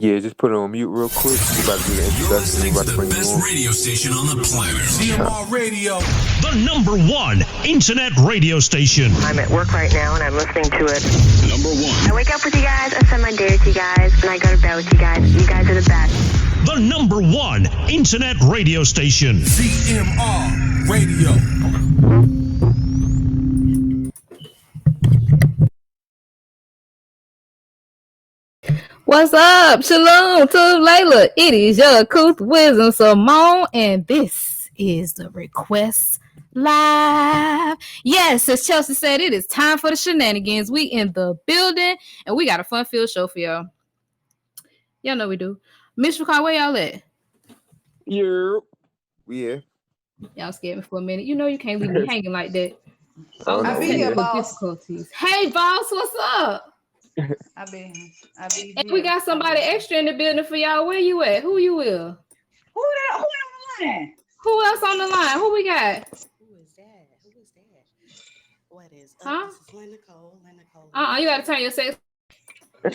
Yeah, just put it on mute real quick. We about to do the You're introduction. listening to the best radio station on the planet. ZMR Radio. The #1 internet radio station. I'm at work right now and I'm listening to it. #1. I wake up with you guys, I spend my day with you guys, and I go to bed with you guys. You guys are the best. The #1 internet radio station. ZMR Radio. What's up? Shalom to Layla. It is your Couth Wisdom Simone, and this is the Request Live. Yes, as Chelsea said, it is time for the shenanigans. We in the building, and we got a fun-filled show for y'all. Y'all know we do. Miss Nicole, where y'all at? Yeah. Y'all scared me for a minute. You know you can't leave me hanging like that. I be here, boss. Difficulties. Hey, boss, what's up? I be And we got somebody extra in the building for y'all. Where you at? Who you with? Who on the line? Who else on the line? Who we got? Who is that? What is Huh? This is Lyn Nicole. You gotta turn your sex. We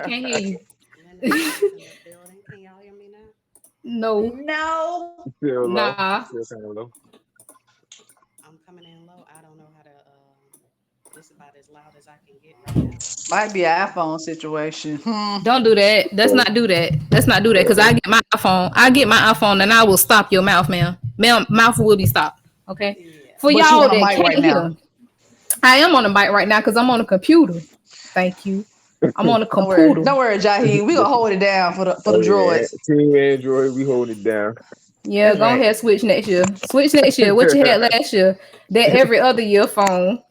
can't hear you. Lyn Nicole's in the building. Can y'all hear me now? No. Still low. Nah. Still kind of low. I'm coming in low. I don't know how to. This is about as loud as I can get right now. Might be an iPhone situation. Don't do that. Let's not do that. Because I get my iPhone and I will stop your mouth, ma'am. Mouth will be stopped. Okay. Yeah. For But y'all you on that the mic can't right hear. now. I am on the mic right now because I'm on a computer. Thank you. I'm on a Don't worry, computer. Jaheem. We gonna hold it down for the droids. Yeah. Team Android, we hold it down. Yeah, That's go right. ahead, switch next year. What you had last year? That every other year phone.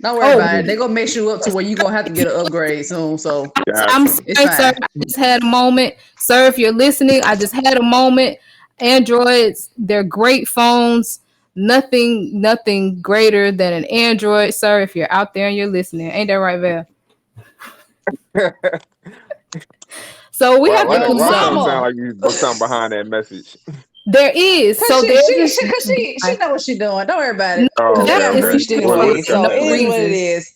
Don't worry about it. They're gonna mix you up to where you're gonna have to get an upgrade soon. So I'm sorry, It's fine. sir. I just had a moment. Sir, if you're listening, I just had a moment. Androids, they're great phones. Nothing greater than an Android, sir. If you're out there and you're listening, ain't that right, Val? So we have to do Why something. sound like you put something behind that message? There is. So she there's know what she's doing. Don't worry about it. Oh, That Val is reached anyway, so it is what it is.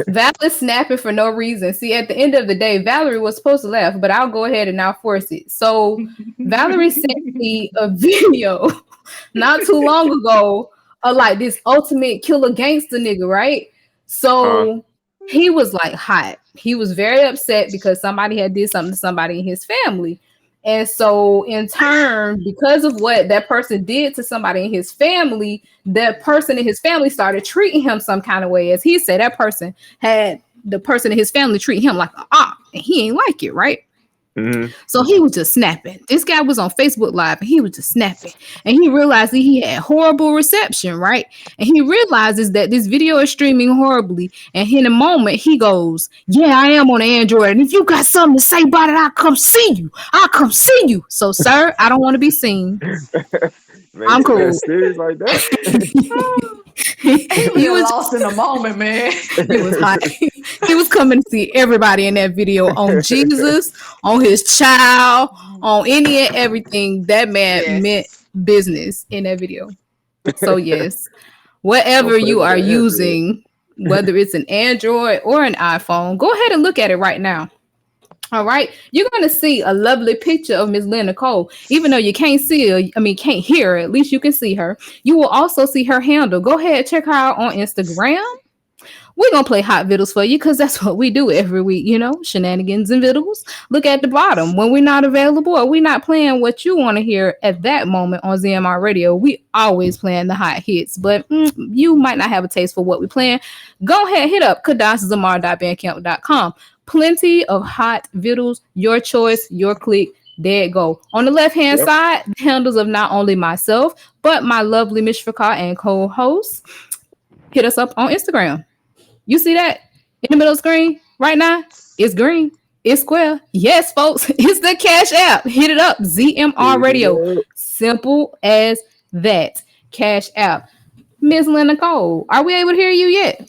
Val is snapping for no reason. See, at the end of the day, Valerie was supposed to laugh, but I'll go ahead and I'll force it. So Valerie sent me a video not too long ago of like this ultimate killer gangster nigga, right? So he was like hot. He was very upset because somebody had did something to somebody in his family. And so in turn, because of what that person did to somebody in his family, that person in his family started treating him some kind of way. As he said, that person had the person in his family treat him like an op, and he ain't like it, right? Mm-hmm. So he was just snapping. This guy was on Facebook Live and he was just snapping. And he realized that he had horrible reception, right? And he realizes that this video is streaming horribly. And in a moment, he goes, yeah, I am on Android. And if you got something to say about it, I'll come see you. So, sir, I don't want to be seen. Man, I'm cool. Serious like that? He was lost in the moment, man. He was hot. He was coming to see everybody in that video on Jesus, on his child, on any and everything. That man meant business in that video. So yes, whatever you are using, whether it's an Android or an iPhone, go ahead and look at it right now. All right, you're gonna see a lovely picture of Miss Lyn Nicole. Even though you can't see her, can't hear her, at least you can see her. You will also see her handle. Go ahead, check her out on Instagram. We're gonna play hot vittles for you because that's what we do every week, shenanigans and vittles. Look at the bottom. When we're not available or we're not playing what you want to hear at that moment on ZMR Radio, we always playing the hot hits, but you might not have a taste for what we're playing. Go ahead, hit up kadaszamar.bandcamp.com. Plenty of hot vittles, your choice, your click. There it go. On the left-hand side, the handles of not only myself, but my lovely Miss Fakar and co-host. Hit us up on Instagram. You see that in the middle of the screen right now? It's green. It's square. Yes, folks. It's the Cash App. Hit it up. ZMR Radio. Simple as that. Cash App. Miss Lyn Nicole, are we able to hear you yet?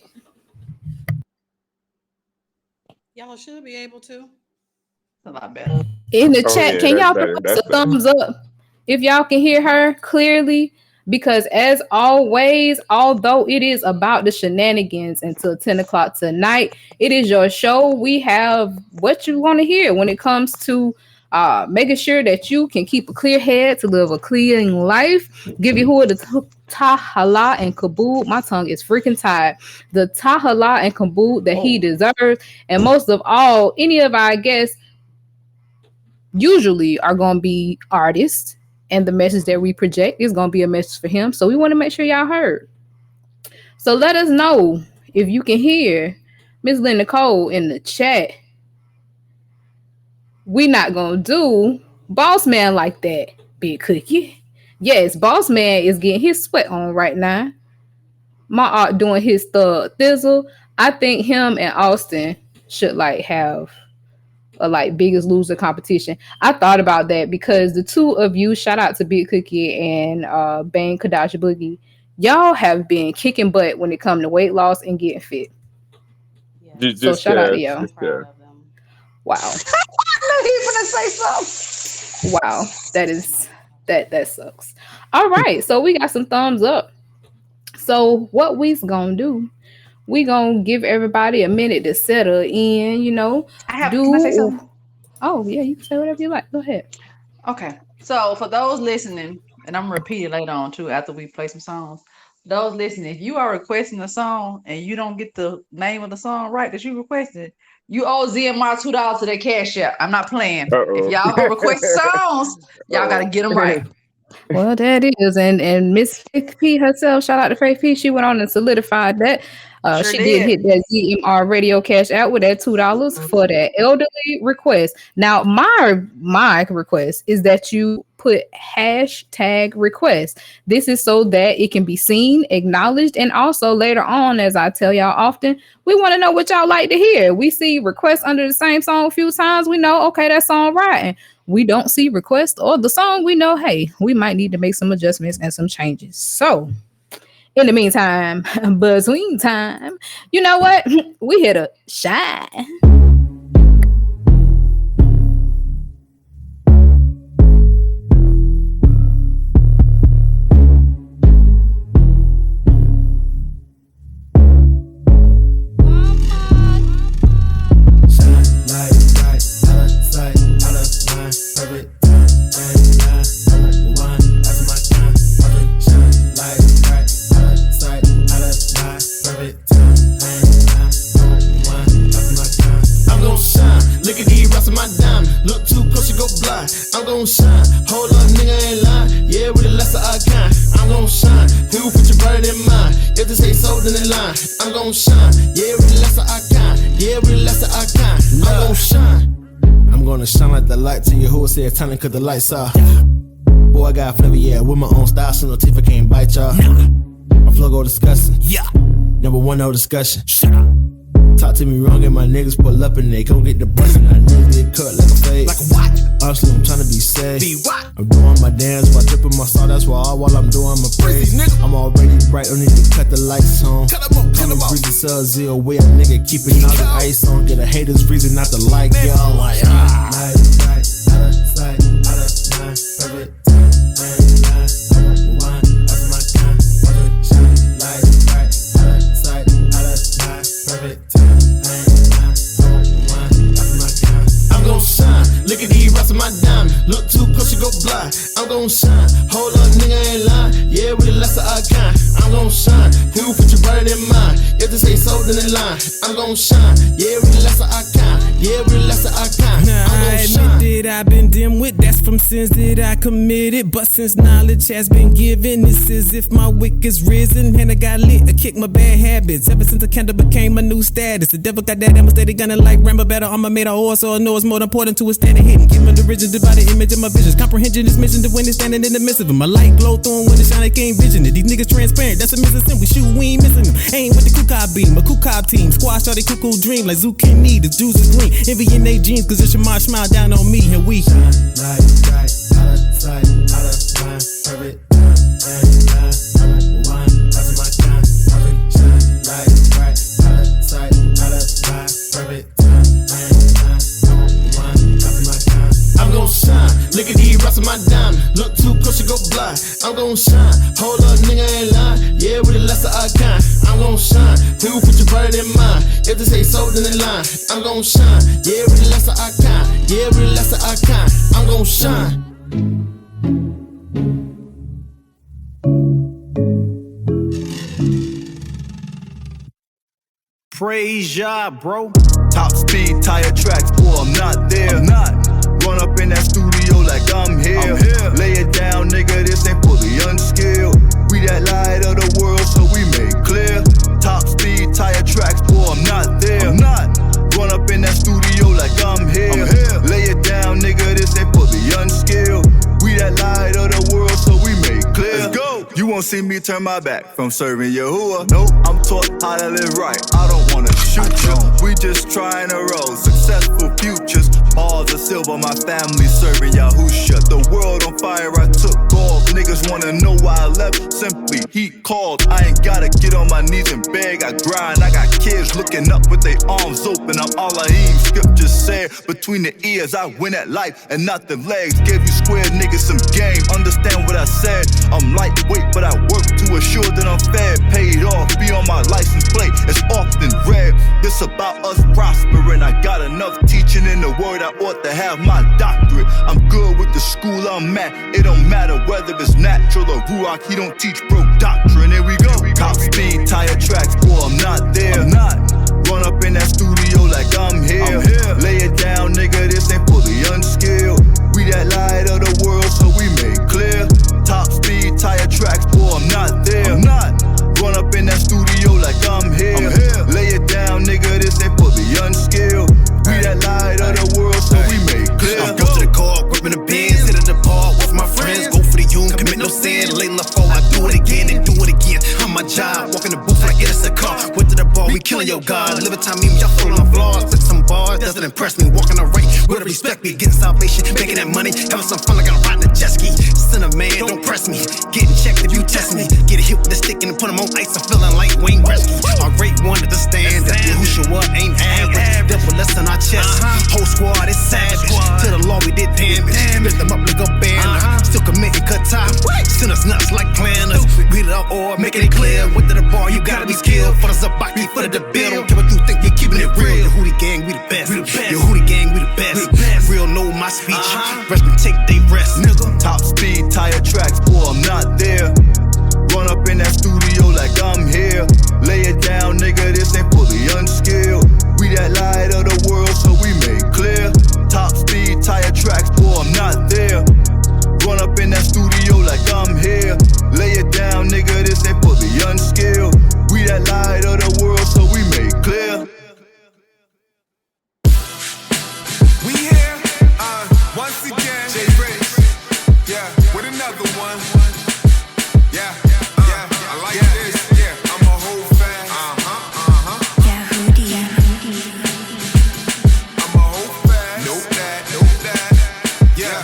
Y'all should be able to. A lot better. In the chat, can y'all put a thumbs up if y'all can hear her clearly? Because as always, although it is about the shenanigans until 10 o'clock tonight, it is your show. We have what you want to hear when it comes to making sure that you can keep a clear head to live a clean life. Give you who the tahala and kabul. My tongue is freaking tired. The tahala and kabul that he deserves. And most of all, any of our guests usually are going to be artists. And the message that we project is going to be a message for him. So we want to make sure y'all heard. So let us know if you can hear Miss Lyn Nicole in the chat. We not going to do Boss Man like that, Big Cookie. Yes, Boss Man is getting his sweat on right now. My art doing his thug thizzle. I think him and Austin should have a Biggest Loser competition. I thought about that because the two of you, shout out to Big Cookie and Bang Kadashi Boogie, y'all have been kicking butt when it comes to weight loss and getting fit. Yeah. So shout out to y'all. Wow. He's gonna say something. Wow, that sucks. All right, so we got some thumbs up. So what we's gonna do? We gonna give everybody a minute to settle in. Can I say something? Oh yeah, you can say whatever you like. Go ahead. Okay, so for those listening, and I'm gonna repeat it later on too after we play some songs. Those listening, if you are requesting a song and you don't get the name of the song right that you requested, you owe ZMR $2 to their cash app. I'm not playing. If y'all gonna request songs, y'all gotta get them right. Well, that is, and Miss Faith P herself, shout out to Faith P. She went on and solidified that. She did hit that ZMR radio cash out with that $2 for that elderly request. Now, my request is that you put hashtag request. This is so that it can be seen, acknowledged, and also later on, as I tell y'all often, we want to know what y'all like to hear. We see requests under the same song a few times. We know, okay, that song right. And we don't see requests or the song. We know, hey, we might need to make some adjustments and some changes. So, in the meantime, between time, you know what? We hit a shine. I'm gon' shine. Hold up, nigga, ain't lying. Yeah, with the lesser I can. I'm gon' shine. Who put you brighter than mine? If they say so, then they line. I'm gon' shine. Yeah, with the lesser I can. Yeah, with the lesser I can. I'm gon' shine. I'm gonna shine like the light to you who said time cause the lights off. Boy, I got flavor, yeah, with my own style, so no teeth I can't bite y'all. My flow go disgusting. Yeah. Number one, no discussion. Shut up. Talk to me wrong and my niggas pull up and they gon' get the bustin'. I niggas get cut like a fade. Like a what? Honestly, I'm tryna be safe. Be what? I'm doing my dance while dripping my salt. That's why all while I'm doing my praise. I'm already bright, don't need to cut the lights on. Call me breezy, sell zero way. A nigga keeping all the ice on. Get a haters reason not to like y'all. Like, night, out of sight, out of mind, perfect. Look at these rest of my diamond. Look too close, you go blind. I'm gon' shine. Hold up, nigga, ain't lying. Yeah, with the lesser I can. I'm gon' shine. Who put you brighter than mine? If they say so, then they line. I'm gon' shine. Yeah, with the lesser I can. Yeah, with the lesser I can. Now, I admit that I've been dim with. That's from sins that I committed. But since knowledge has been given, it's as if my wick is risen. And I got lit, I kicked my bad habits. Ever since the candle became my new status. The devil got that demonstrated gunning like Rambo battle. I'm made of horse, so I know it's more important to a standing hitting. Give me the riches, divide the image of my visions. Comprehension is mission to win it, standing in the midst of them. My light glow through when it shine, I can't vision it. These niggas transparent, that's a missing sim. We shoot, we ain't missing them. Ain't with the Kukai beam, a Kukai team. Squash all they cuckoo dream like zucchini. The juice is green. Envy in they jeans, cause it's your mind smile down on me. And we shine like bright, out of sight, out of mind, perfect. Look look at these rocks of my diamond. Look too close, you go blind. I'm gon' shine. Hold up, nigga ain't lying. Yeah, with the lesser I can. I'm gon' shine. Who put you brighter than mine? If they say so, then they line. I'm gon' shine. Yeah, with the lesser I can. Yeah, with the lesser I can. I'm gon' shine. Praise ya, bro. Top speed tire tracks, boy, I'm not there. I'm not. Run up in that studio like I'm here. Lay it down, nigga, this ain't for the unskilled. We that light of the world, so we make clear. Top speed tire tracks, boy, I'm not there. I'm not. Run up in that studio like I'm here. Lay it down, nigga, this ain't for the unskilled. We that light of the world, so we make clear. Let's go. You won't see me turn my back from serving Yahuwah. Nope, I'm taught how to live right. I don't wanna shoot you. We just trying to roll successful futures. Bars of silver, my family serving Yahusha. The world on fire, I took off. Niggas wanna know why I left. Simply, he called. I ain't gotta get on my knees and beg. I grind. I got kids looking up with their arms open. I'm Allahim. Scripture said, between the ears, I win at life and not the legs. Gave you square niggas some game. Understand what I said? I'm lightweight, but I work to assure that I'm fed. Paid off, be on my license plate. It's often read. This about us prospering. I got enough teaching in the word. I ought to have my doctorate. I'm good with the school I'm at. It don't matter whether it's natural or ruach. He don't teach bro doctrine. Here we go. Top speed tire tracks, boy, I'm not there. I'm not. Run up in that studio like I'm here. Lay it down, nigga, this ain't for the unskilled. We that light of the world, so we make clear. Top speed tire tracks, boy, I'm not there. I'm not. Run up in that studio like I'm here. Lay it down, nigga, this ain't for the unskilled. We that light of the world, so we make clear. I'm go to the car, gripping the bins, hit at the bar with my friends. Go for the young, commit no sin. Lay left fall, I do it again and do it again. I'm my job, walk in the booth like it's a car. Went to the bar, we killing your God. Live a time, me, y'all full of flaws. Took some bars, doesn't impress me. Walking the right, with respect me, getting salvation, making that money, having some fun like I'm riding a jet ski. Son of man, don't press me. Getting checked if you test me. Get a hit with the stick and put him on ice. I'm feeling like Wayne Gretzky. Our great one at the stand. Yahushua ain't average. Devil less than our chest. Whole squad is savage. To the law we did damage. Lift them up like a banner. Still committing cut time. Send us nuts like planners. Beat it up or making it clear. Went to the bar, you gotta be skilled. For the Zabaki, for the bill. Don't care what you think, you're keeping it real. Yehudi gang, we the best. Yehudi gang, we the best. Real know my speech. Rest me take they rest. Top speed tire tracks, boy, I'm not there. Run up in that studio like I'm here. Lay it down, nigga, this ain't for the unskilled. We that light of the world, so we make clear. Top speed tire tracks, boy, I'm not there. Run up in that studio like I'm here. Lay it down, nigga, this ain't for the unskilled. We that light of the world, so we make clear. We here, once again. Jay Rich, yeah, with another one. Yeah, I like this. Yeah, I'm a whole fan. I'm a whole fan. Nope that. Yeah.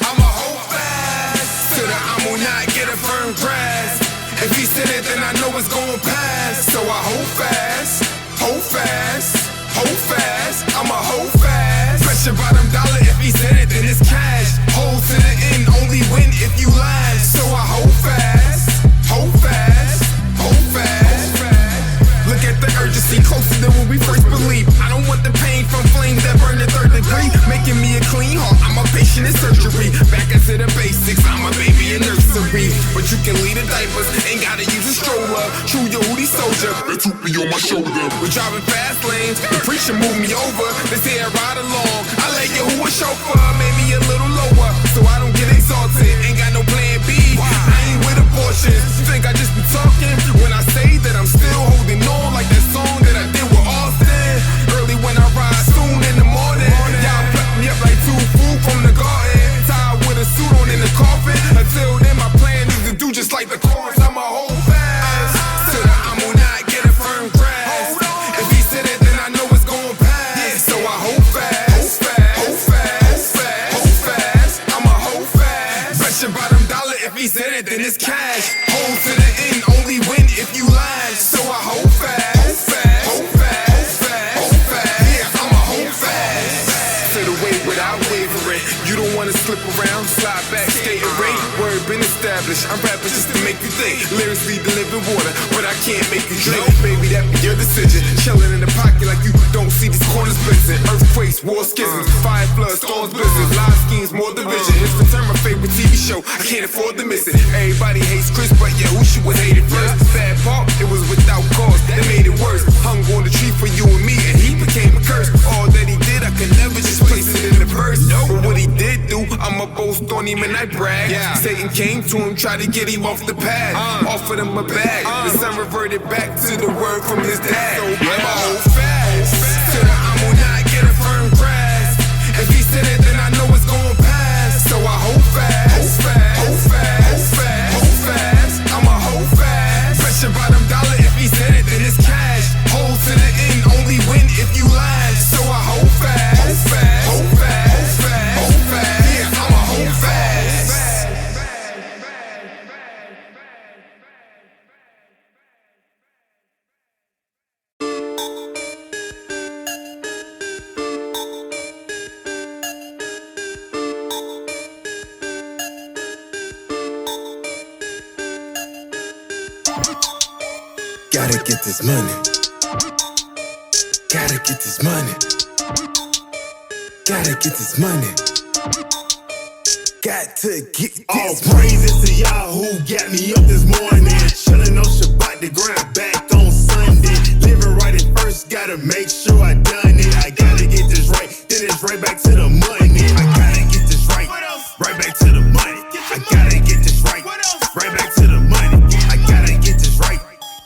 I'm a whole fast. To the I will not get a firm grasp. If he said it, then I know it's going past. So I hold fast. I'm a hold fast. Pressure bottom dollar. If he said it, then it's cash. Hold to the end, only win if you last. So I hold fast. Look at the urgency, closer than when we first believed. I don't want the pain from flames that burn the third degree. Making me a clean heart, I'm a patient in surgery. Back into the basics, I'm a baby in nursery. But you can leave the diapers, ain't gotta use a stroller. True Yehudi soldier, they took me on my shoulder. We're driving fast lanes, the preacher moved me over. They say I ride along, I let Yahuwah chauffeur. Made me a little lower, so I don't get exalted. Ain't got no plan B, I ain't with abortions. You think I just be talking when I say that I'm still holding on? Like that song that I did with Austin. Early when I ride, soon in the morning. Y'all pluck me up like two food from the garden. Tied with a suit on in the coffin. Until then my plan is to do just like the chorus. I'm a whole fast. To the I will not get a firm grasp. If he said it, then I know it's going past. So I hold fast. without wavering. You don't wanna slip around, slide back, skating rate. Word been established. I'm rapping just to make you think. Lyrically delivering water, but I can't make you drink. Baby, that be your decision. Chilling in the pocket like you don't see these corners blitzing. Earthquakes, war schisms, fire floods, storms, blizzards, live schemes, more division. It's for turn my favorite TV show. I can't afford to miss it. Everybody hates Chris, but yeah, who should would hate it first? Bad part, it was without cause. That made it worse. Hung on the tree for you and me, and he became a curse. All that he did, I could never just place it in the verse. But what he did do, I'ma boast on him and I brag. Satan came to him, tried to get him off the path. Offered him a bag. The son reverted back to the word from his dad. So I'ma hold fast to the I will not get a firm grasp. If he said it, then I know it's gon' pass. So I hold fast, hold fast, hold fast, hold fast, hold fast. I'ma hold fast. Pressure bottom dollar. If he said it, then it's cash. Hold to the end, only win if you last. So I hold fast, hold fast, hold fast, hold fast, hold fast. Yeah, I'ma hold fast. Gotta get this money. Gotta get this money. Gotta get this money. Got to get this. All praises to y'all who got me up this morning. Chillin' on Shabbat, the grind back on Sunday. Living right at first, gotta make sure I done it. I gotta get this right, then it's right back to the money. I gotta get this right, right back to the money. I gotta get this right, right back to the money. I gotta get this right,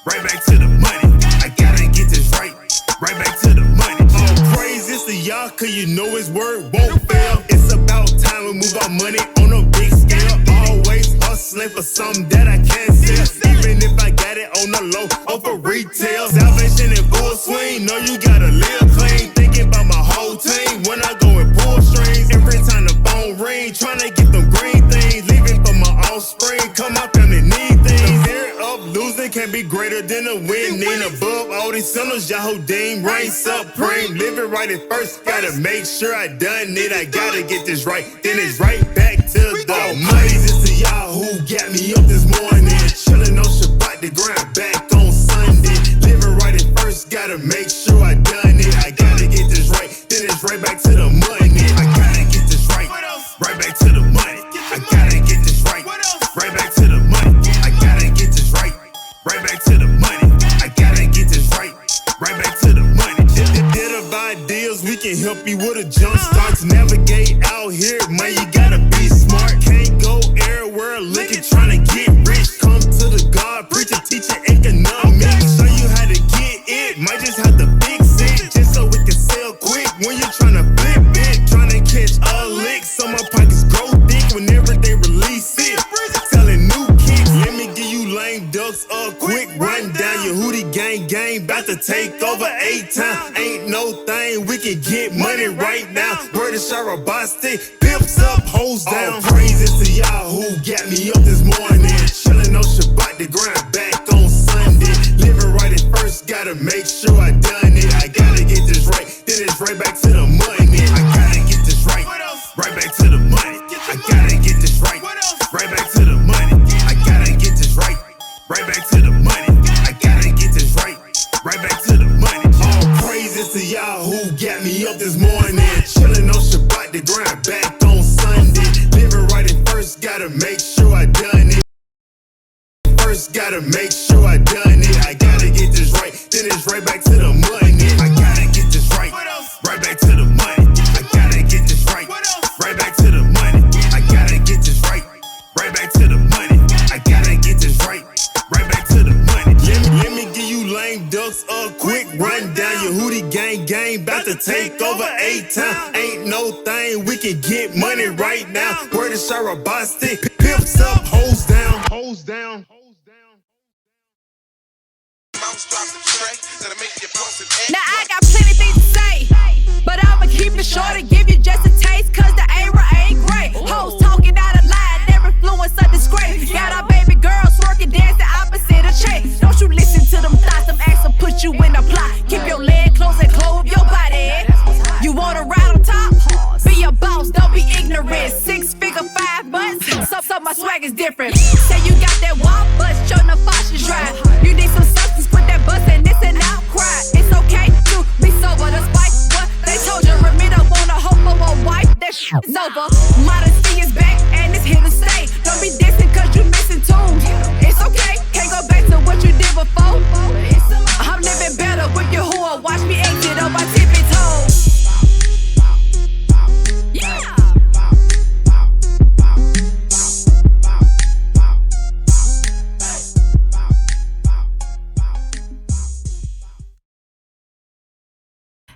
right back to the money. I gotta get this right, right back to the money. All praises to y'all, cause you know his word won't fail. It's about time we move our money on a big scale. Always hustling for something that I can't sell. Even if I got it on the low or for retail. Salvation in full swing, know you gotta live clean. Thinking about my whole team when I go and pull strings. Every time the phone ring, trying to get them green things. Leaving for my offspring, come out family need things. Fear of losing can't be greater than a winning. Above all these sinners, Yahudim reign supreme. Living right at first, gotta make sure I done it. I gotta get this right, then it's right back to the money. Praises to y'all who got me up this morning. Chillin' on Shabbat, the grind back on Sunday. Living right at first, gotta make sure I done it. I gotta get this right, then it's right back to the money. I gotta get this right, right back to the money. I gotta get this right, right back to the money. I gotta get this right, right back to the money. I gotta get this right, right back to the money. Did about deals, we can help you with a jump start to navigate out here. Man, you gotta be smart. Can't go everywhere looking, trying to get rich. Come to the God, preacher, teacher, economics. Show you how to get it, might just have to fix it. Just so we can sell quick when you're trying to flip it. Trying to catch a lick, so my pockets grow thick whenever they release it. Selling new kicks, let me give you lame ducks a quick rundown. Your hootie gang, bout to take over 8 times. Ain't no thing, we can get money right now. Word to Sharabasti, pimps up, hoes down. All praises to y'all who got me up this morning. Chillin' on Shabbat, the grind back on Sunday. Living right at first, gotta make sure I done it. I gotta get this right, then it's right back to the money. I gotta get this right, right back to the money. I gotta get this right, right back to the money. I gotta get this right, right back to the money. I gotta get this right, right back to the money. All praises to y'all who got me up this morning. Chillin' on Shabbat, the grind back on Sunday. Living right at first, gotta make sure I done it. First, gotta make sure I done it. I gotta get this right, then it's right back to the money. I gotta get this right, right back to the money. I gotta get this right, right back to the money. I gotta get this right, right back to the money. I gotta get this right, right back to the money. Let me give you lame ducks a quick rundown. Your hootie gang, bout to take over 8 times. Ain't no thing, we can get money right now. Word to Sharabasti, pimps up, hoes down, hoes down. Now I got plenty things to say, but I'ma keep it short and give you just a taste, cause the A-Ra ain't great. Hoes talking out of line, never influence or disgrace. Got our baby girls working, dancing opposite of chase. Don't you listen to them thoughts, them acts will put you in a plot. Keep your leg close and clothe your body. You wanna ride on top? Be about wrist, 6 figure 5 months. So my swag is different. Say you got that wall bust, show no fashion dry. You need some substance, put that bust and it's an outcry. It's okay to be sober, despite what they told you. Ramita want a hoe for a wife, that shit is over. Modesty is back and it's here to stay. Don't be dissing cause you missing tunes. It's okay, can't go back to what you did before. I'm living better with your whore. Watch me exit on my tippy toes. Yeah.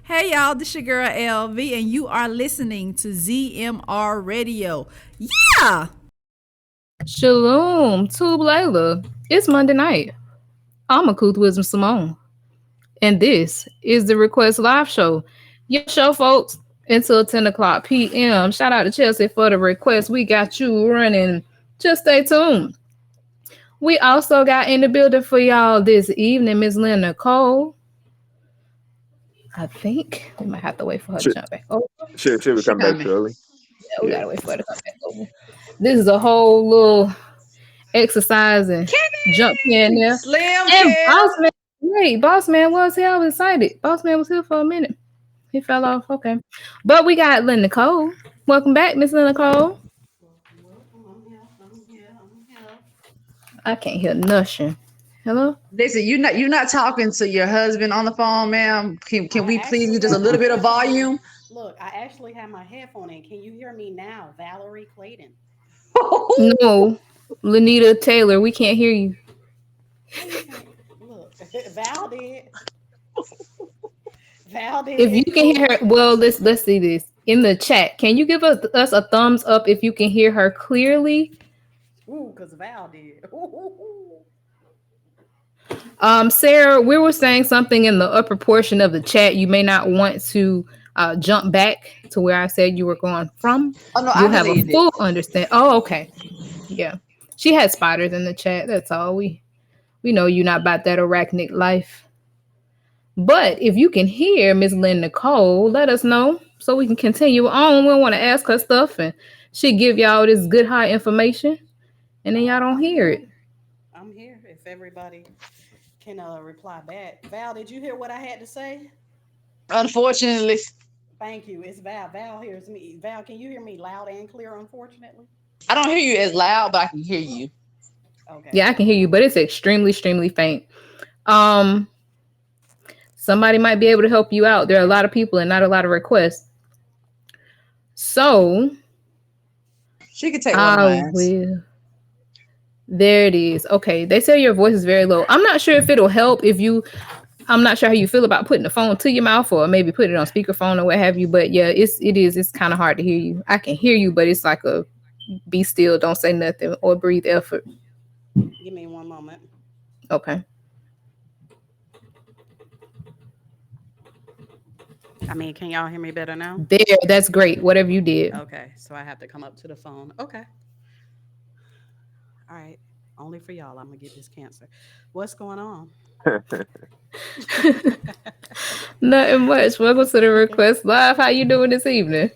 Hey y'all, this your girl LV and you are listening to ZMR Radio. Yeah! Shalom, Tube Layla. It's Monday night. I'm Akuth Wisdom Simone. And this is the Request Live Show. Your show, folks, until 10 o'clock p.m. Shout out to Chelsea for the request. We got you running. Just stay tuned. We also got in the building for y'all this evening, Miss Lyn Nicole. I think we might have to wait for her to jump back over. Should we come back shortly? Yeah, we gotta wait for her to come back over. This is a whole little exercise and jump in there. Slim and Boss Man was here. I was excited. Boss Man was here for a minute. He fell off. Okay. But we got Lyn Nicole. Welcome back, Miss Lyn Nicole. I can't hear nothing. Hello? Listen, you're not talking to your husband on the phone, ma'am. Can we please use just a little bit of volume? Look, I actually have my headphone in. Can you hear me now, Valerie Clayton? No, Lanita Taylor, we can't hear you. Look, Val did. Val did. If you can hear her, well, let's see this in the chat. Can you give us a thumbs up if you can hear her clearly? Ooh, because Val did. Sarah, we were saying something in the upper portion of the chat. You may not want to jump back to where I said you were going from. Oh no, you'll I have a believe full it. understand. Oh, okay. Yeah, she had spiders in the chat. That's all. We know you're not about that arachnid life. But if you can hear Miss Lyn Nicole, let us know so we can continue on. We want to ask her stuff and she give y'all this good high information, and then y'all don't hear it. I'm here. If everybody can reply back. Val, did you hear what I had to say? Unfortunately. Thank you. It's Val. Val hears me. Val, can you hear me loud and clear? Unfortunately, I don't hear you as loud, but I can hear you. Okay. Yeah, I can hear you, but it's extremely faint. Somebody might be able to help you out. There are a lot of people and not a lot of requests. So she could take one of mine. There it is. Okay. They say your voice is very low. I'm not sure if it'll help if you, I'm not sure how you feel about putting the phone to your mouth or maybe put it on speakerphone or what have you. But yeah, it's kind of hard to hear you. I can hear you, but it's like a be still, don't say nothing or breathe effort. Give me one moment. Okay. I mean, can y'all hear me better now? There, that's great. Whatever you did. Okay, so I have to come up to the phone. Okay. All right. Only for y'all. I'm gonna get this cancer. What's going on? Nothing much. Welcome to the Request Live. How you doing this evening?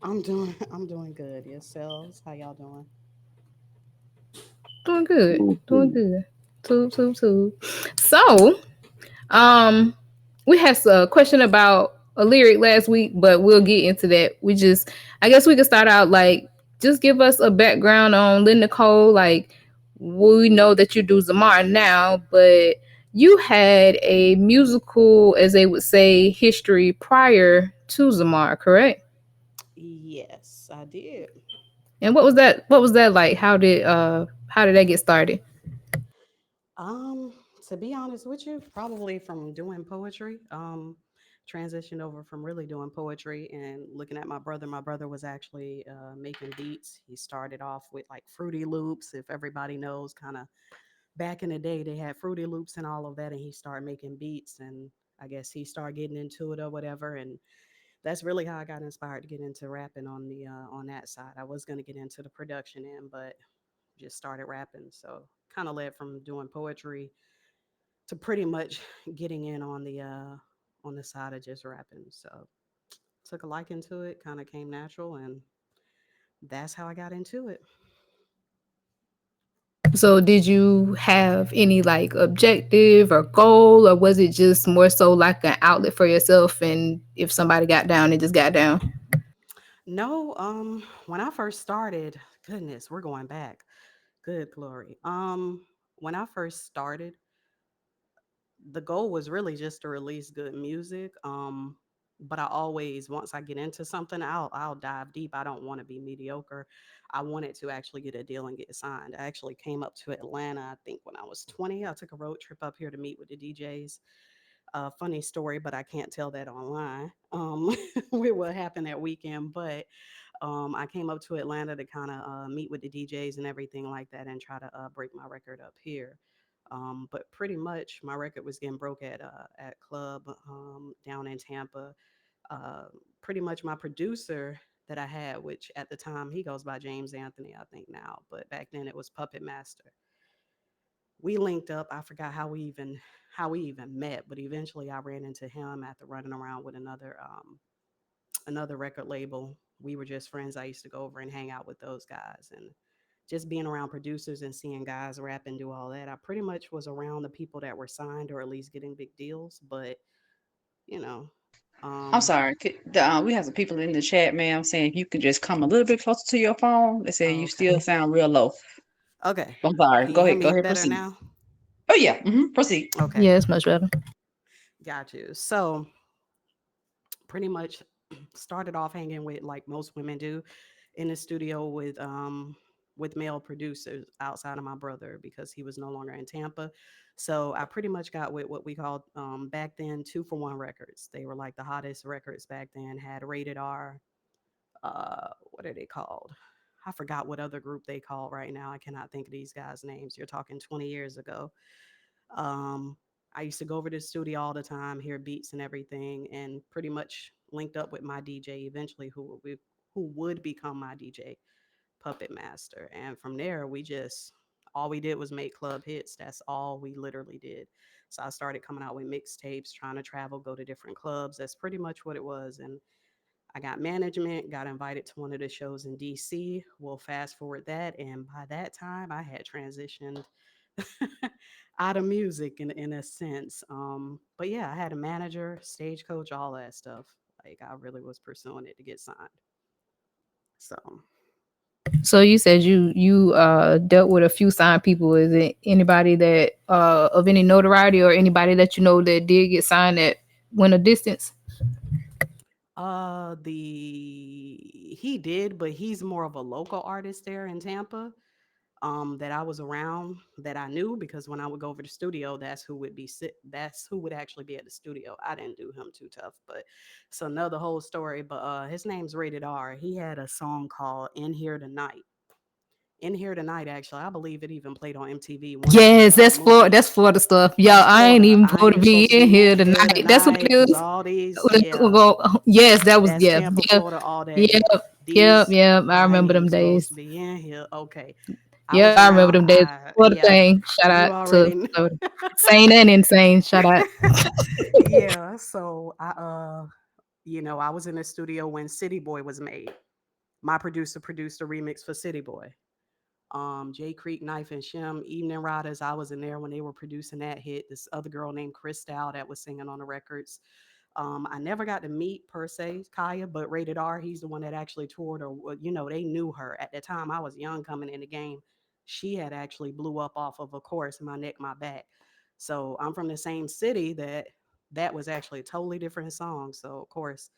I'm doing good. Yourselves? How y'all doing? Doing good. Doing good. Tube. So, we had a question about a lyric last week, but we'll get into that. I guess we could start out like, just give us a background on Lyn Nicole. Like, we know that you do zamar now, but you had a musical, as they would say, history prior to zamar, correct? Yes, I did. And what was that? What was that like? How did that get started? To be honest with you, probably from doing poetry. Transitioned over from really doing poetry and looking at my brother. My brother was actually making beats. He started off with like Fruity Loops. If everybody knows, kind of back in the day, they had Fruity Loops and all of that. And he started making beats, and I guess he started getting into it or whatever. And that's really how I got inspired to get into rapping on the on that side. I was going to get into the production end, but just started rapping. So kind of led from doing poetry to pretty much getting in on the side of just rapping. So took a liking to it, kind of came natural, and that's how I got into it. So did you have any like objective or goal, or was it just more so like an outlet for yourself, and if somebody got down, it just got down? No, when I first started, goodness, we're going back. Good glory. When I first started, the goal was really just to release good music. But I always, once I get into something, I'll dive deep. I don't want to be mediocre. I wanted to actually get a deal and get signed. I actually came up to Atlanta, I think when I was 20. I took a road trip up here to meet with the DJs. Funny story, but I can't tell that online. With what happened that weekend, but I came up to Atlanta to kind of meet with the DJs and everything like that, and try to break my record up here. But pretty much, my record was getting broke at club down in Tampa. Uh, Pretty much, my producer that I had, which at the time he goes by James Anthony, I think now, but back then it was Puppet Master. We linked up. I forgot how we even met, but eventually I ran into him after running around with another record label. We were just friends. I used to go over and hang out with those guys, and just being around producers and seeing guys rap and do all that. I pretty much was around the people that were signed or at least getting big deals, but you know, I'm um, sorry. We have some people in the chat, ma'am, saying if you could just come a little bit closer to your phone. They say you okay, still sound real low. okay. I'm sorry. Can you Go hear ahead. Go me ahead. better Proceed. now? Oh yeah. Proceed. Okay, Yeah, it's much better. got you. So pretty much started off hanging with, like most women do, in the studio with male producers outside of my brother because he was no longer in Tampa. So I pretty much got with what we called back then 2 for 1 records. They were like the hottest records back then. Had Rated R. What are they called? I forgot what other group they called right now. I cannot think of these guys' names. You're talking 20 years ago. Um, I used to go over to the studio all the time, hear beats and everything, and pretty much linked up with my DJ eventually, who would become my DJ, Puppet Master. And from there, we just all we did was make club hits. That's all we literally did. So I started coming out with mixtapes, trying to travel, go to different clubs. That's pretty much what it was. And I got management, got invited to one of the shows in DC. We'll fast forward that. And by that time, I had transitioned out of music in a sense. But yeah, I had a manager, stagecoach, all that stuff. Like I really was pursuing it to get signed. So So you said you dealt with a few signed people. Is it anybody that of any notoriety, or anybody that you know that did get signed that went a distance? the he did, but he's more of a local artist there in Tampa. That I was around, that I knew, because when I would go over to the studio, that's who would actually be at the studio. I didn't do him too tough, but it's another whole story. But his name's Rated R. He had a song called In Here Tonight. In Here Tonight, actually, I believe it even played on MTV, one of the Yes, that's Florida. movies. That's Florida stuff. Yo, That's I ain't Florida. even I supposed to ain't be supposed to in be in here here tonight. That's what tonight it because is. all these, yeah, Yes, that was that's yeah, Tampa, yeah, Florida all yep, day. yep, These, yep. I I ain't remember even them supposed days. to be in here. Okay. I Yeah, was I remember around. them days. What a Yeah, thing. Shout you out to already Florida. Sane and insane. Shout out. yeah. So I was in the studio when City Boy was made. My producer produced a remix for City Boy. J Creek, Knife and Shim, Evening Riders. I was in there when they were producing that hit. This other girl named Cristal that was singing on the records. I never got to meet per se Kaya, but Rated R, he's the one that actually toured, or they knew her at the time. I was young coming in the game. She had actually blew up off of A Chorus, My Neck, My Back. So I'm from the same city that was actually a totally different song. So of course,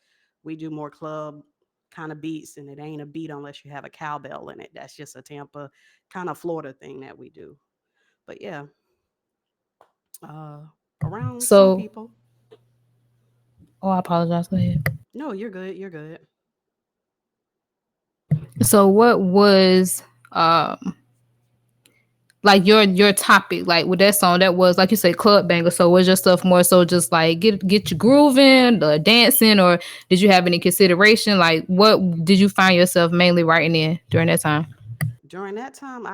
we do more club kind of beats, and it ain't a beat unless you have a cowbell in it. That's just a Tampa kind of Florida thing that we do. But yeah, uh, around some So, people. oh, I apologize. Go ahead. No, you're good. You're good. So, what was like your topic, like with that song? That was like you say, club banger. So, was your stuff more so just like get you grooving, dancing, or did you have any consideration? Like, what did you find yourself mainly writing in during that time? During that time,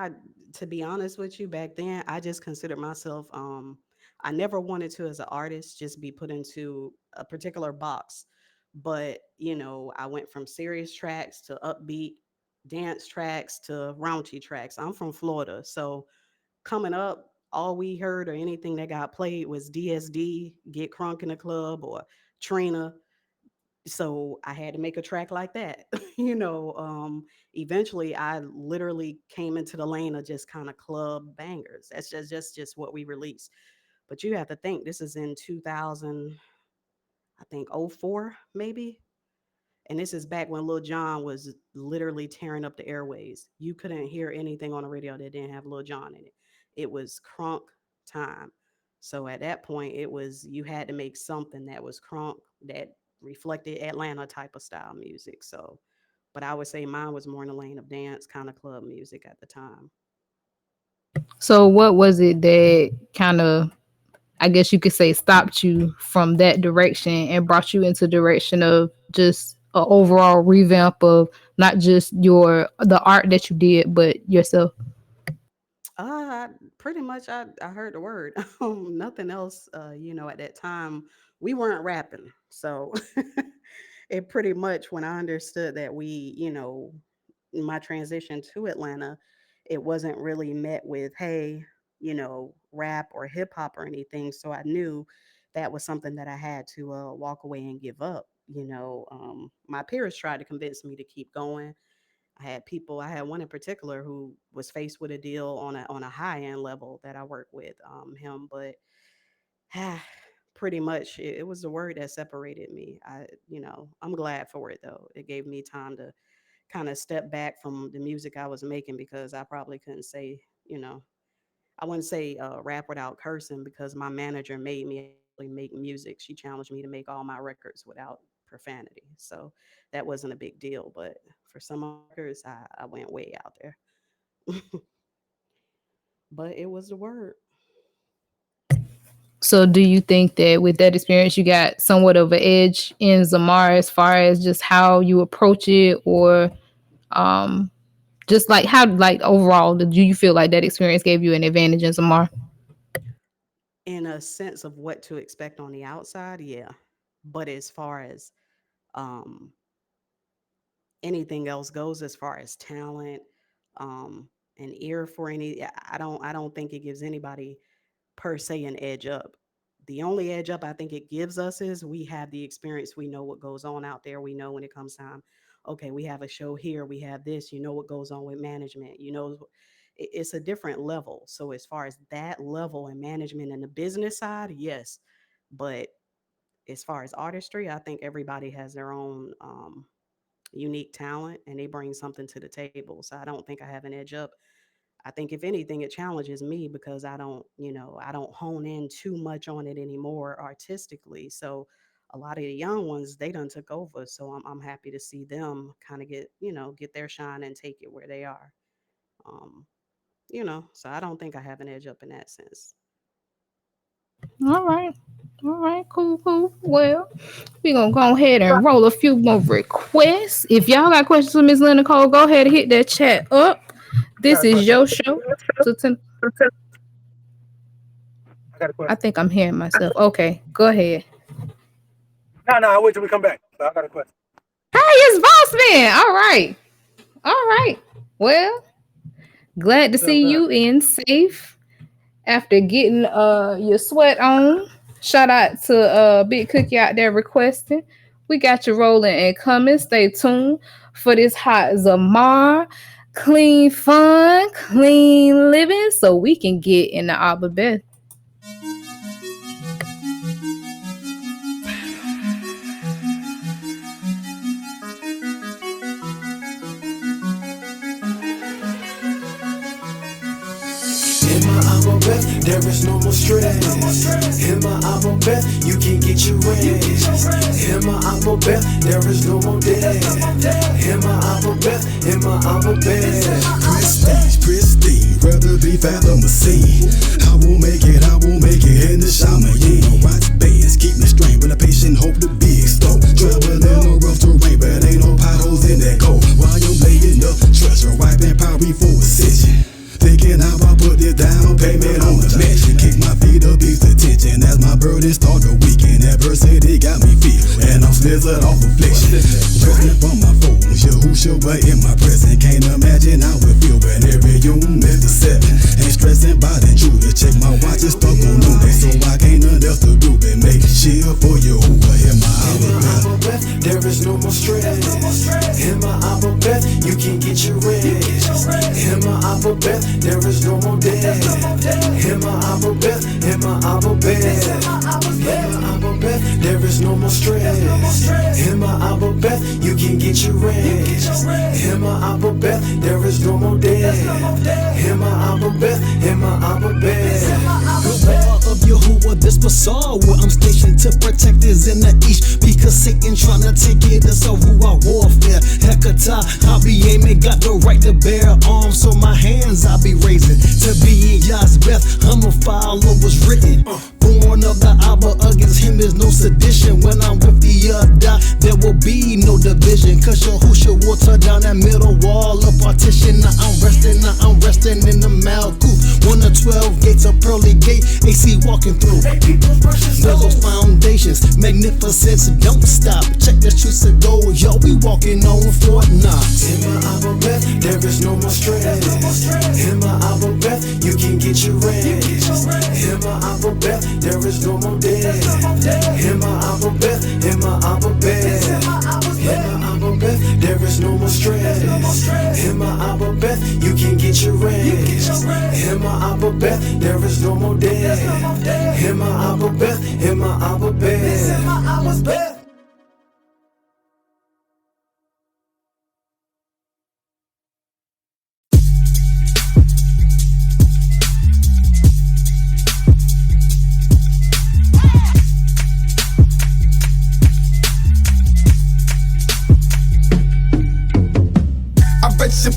to be honest with you, back then, I just considered myself, I never wanted to, as an artist, just be put into a particular box. But, I went from serious tracks to upbeat, dance tracks to raunchy tracks. I'm from Florida, so coming up, all we heard or anything that got played was DSD, Get Crunk in the Club, or Trina. So I had to make a track like that. Eventually I literally came into the lane of just kind of club bangers. That's just what we released. But you have to think this is in 2000, I think '04 maybe. And this is back when Lil Jon was literally tearing up the airways. You couldn't hear anything on the radio that didn't have Lil Jon in it. It was crunk time. So at that point, it was you had to make something that was crunk that reflected Atlanta type of style music. So, but I would say mine was more in the lane of dance, kind of club music at the time. So what was it that kind of, I guess you could say, stopped you from that direction and brought you into direction of just an overall revamp of not just the art that you did, but yourself? Pretty much I heard the word. Nothing else. At that time we weren't rapping. So it pretty much when I understood that my transition to Atlanta, it wasn't really met with, hey, rap or hip hop or anything. So I knew that was something that I had to walk away and give up. My peers tried to convince me to keep going. I had one in particular who was faced with a deal on a high end level that I work with him, but pretty much it was the word that separated me. I'm glad for it though. It gave me time to kind of step back from the music I was making because I probably couldn't say, I wouldn't say rap without cursing because my manager made me actually make music. She challenged me to make all my records without profanity. So that wasn't a big deal. But for some records, I went way out there. But it was the word. So do you think that with that experience, you got somewhat of an edge in Zamar as far as just how you approach it, or just like how, like overall, do you feel like that experience gave you an advantage in Zamar? In a sense of what to expect on the outside, yeah. But as far as anything else goes, as far as talent, an ear for I don't think it gives anybody per se an edge up. The only edge up I think it gives us is we have the experience. We know what goes on out there. We know when it comes time, okay, we have a show here, we have this, what goes on with management, it's a different level. So as far as that level and management and the business side, yes. But as far as artistry, I think everybody has their own unique talent and they bring something to the table. So I don't think I have an edge up. I think if anything, it challenges me because I don't hone in too much on it anymore artistically. So a lot of the young ones, they done took over. So I'm happy to see them kind of get their shine and take it where they are. Um, so I don't think I have an edge up in that sense. All right. All right, cool. Well, we're going to go ahead and roll a few more requests. If y'all got questions for Miss Lyn Nicole, go ahead and hit that chat up. This is your show. I think I'm hearing myself. Okay, go ahead. No, I'll wait till we come back. So I got a question. Hey, it's Boss Man. All right. Well, glad to see you in safe after getting your sweat on. Shout out to Big Cookie out there requesting. We got you rolling and coming. Stay tuned for this hot Zamar. Clean fun, clean living, so we can get in the alphabet. There is no more stress. In my alphabet, you can get your rest. In my alphabet, there is no more death. In my alphabet, prestige, rather be fathom a scene. I will make it in the shaman. Yeah, right space, keep me straight with a patient, hope to be extolled. Traveling on rough terrain, but ain't no potholes in that cold. While you're laying up treasure, wiping power before ascension. Thinking how I put it down, payment on the mansion. Kick my feet up, ease the tension as my burden start to weaken. Adversity got me feeling, and I'm slizzard off affliction. Drifting from my foes, yeah, who future, but in my present, can't imagine how it feel when every human is the 7. Ain't stressing about it, true to check my watch is stuck on noonday, so I can't nothing else to do but make shit for you who will hear my hour breath. There is no more stress. In my hour breath, you can get your rest. In my hour breath, there is no more death. In my hour breath, in my hour breath. In my hour breath, there is no more stress. In my hour breath, you can get your rest. In my hour breath, there is no more death. In my hour breath, in my hour breath. The war of Yahuwah, this Basar, where I'm stationed to protect is in the east, because Satan tryna take it. It's a Ruah warfare. Hekatah, I be aiming, got the right to bear arms, so my hands I be raising to be in Yah's breath. I'ma follow what's written. Born of the Abba, against him there's no sedition. When I'm with the Yada, there will be no division, cause Yahusha will tear down that middle wall of partition. Now I'm resting in the Malkuth. 1 of 12 gates, a pearly gate, AC walking through. Those foundations, magnificence, don't stop. Check the streets of gold, yo, we walking on Fort Knox. In my hour breath, there is no more stress. In my hour breath, you can get your rest. In my hour breath, there is no more death. In my hour breath, in my hour breath. In my hour breath, there is no more stress. In my hour breath, you can get your rest. In my hour breath, there is no more death. In my hour breath, in my hour breath. In my hour breath.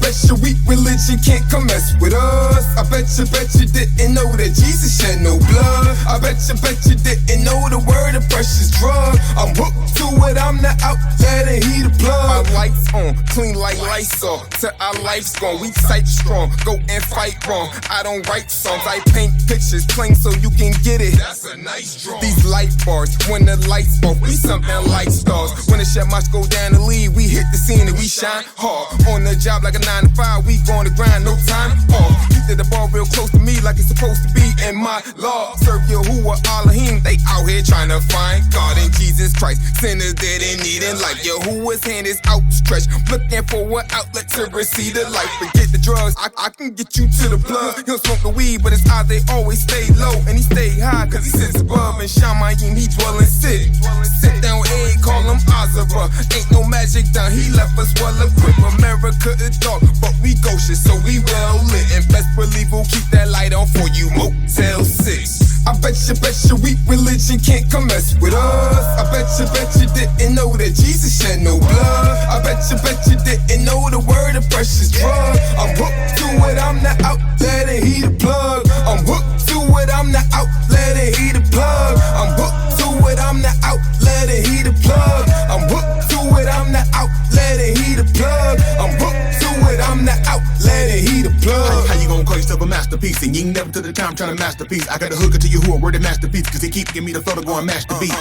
Bet you weak religion can't come mess with us. I bet you didn't know that Jesus shed no blood. I bet you didn't know the word of precious drug. I'm hooked to it, I'm not out there to heat a plug. My lights on, clean like Lysol, till our life's gone. We sight strong, go and fight wrong. I don't write songs, I paint pictures, plain so you can get it. That's a nice draw. These light bars, when the lights off, we something like stars. When the shit must go down the lead, we hit the scene and we shine hard. On the job like a 9 to 5, we going to grind, no time off. Keep the ball real close to me like it's supposed to be in my law. Serve Yahuwah Elohim, they out here trying to find God in Jesus Christ. Sinners dead and needing life. Yahuwah's hand is outstretched, looking for an outlet to receive the life. Forget the drugs, I can get you to the plug. He'll smoke the weed, but his eyes, they always stay low. And he stay high, cause he sits above. And Shamayim, he dwell and sit down A, call him Azara. Ain't no magic done, he left us well equipped. America is dark, but we gauchious, so we well lit. And best believe we'll keep that light on for you, Motel 6. I bet you weak religion can't come mess with us. I bet you didn't know that Jesus shed no blood. I bet you didn't know the word of precious drug. I'm hooked to it, I'm not out there to heat a plug. I'm hooked to it, I'm not out there to heat a plug. I'm hooked to it, I'm not out there to heat a plug. I'm hooked to it, I'm not out there to heat a plug. I'm hooked to it, I'm not out there to heat a plug. How you gonna call yourself a masterpiece and you ain't never took the time trying to masterpiece? I gotta hook it to you who a word of masterpiece, cause they keep giving me the flow to go and match the beat.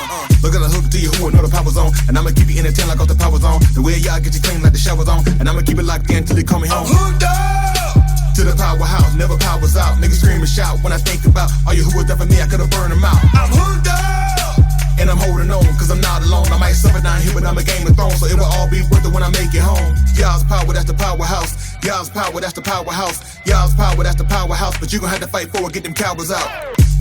Look at the hook to you who know the power's on, and I'ma keep you entertained like all the power's on. The way y'all get you clean like the shower's on, and I'ma keep it locked in till they call me home. To the powerhouse, never powers out. Niggas scream and shout when I think about all you who was there for me, I could've burned them out. I'm hooked up, and I'm holding on, cause I'm not alone. I might suffer down here, but I'm a Game of Thrones, so it will all be worth it when I make it home. Y'all's power, that's the powerhouse. Y'all's power, that's the powerhouse. Y'all's power, that's the powerhouse. But you gon' have to fight for it, get them cowards out.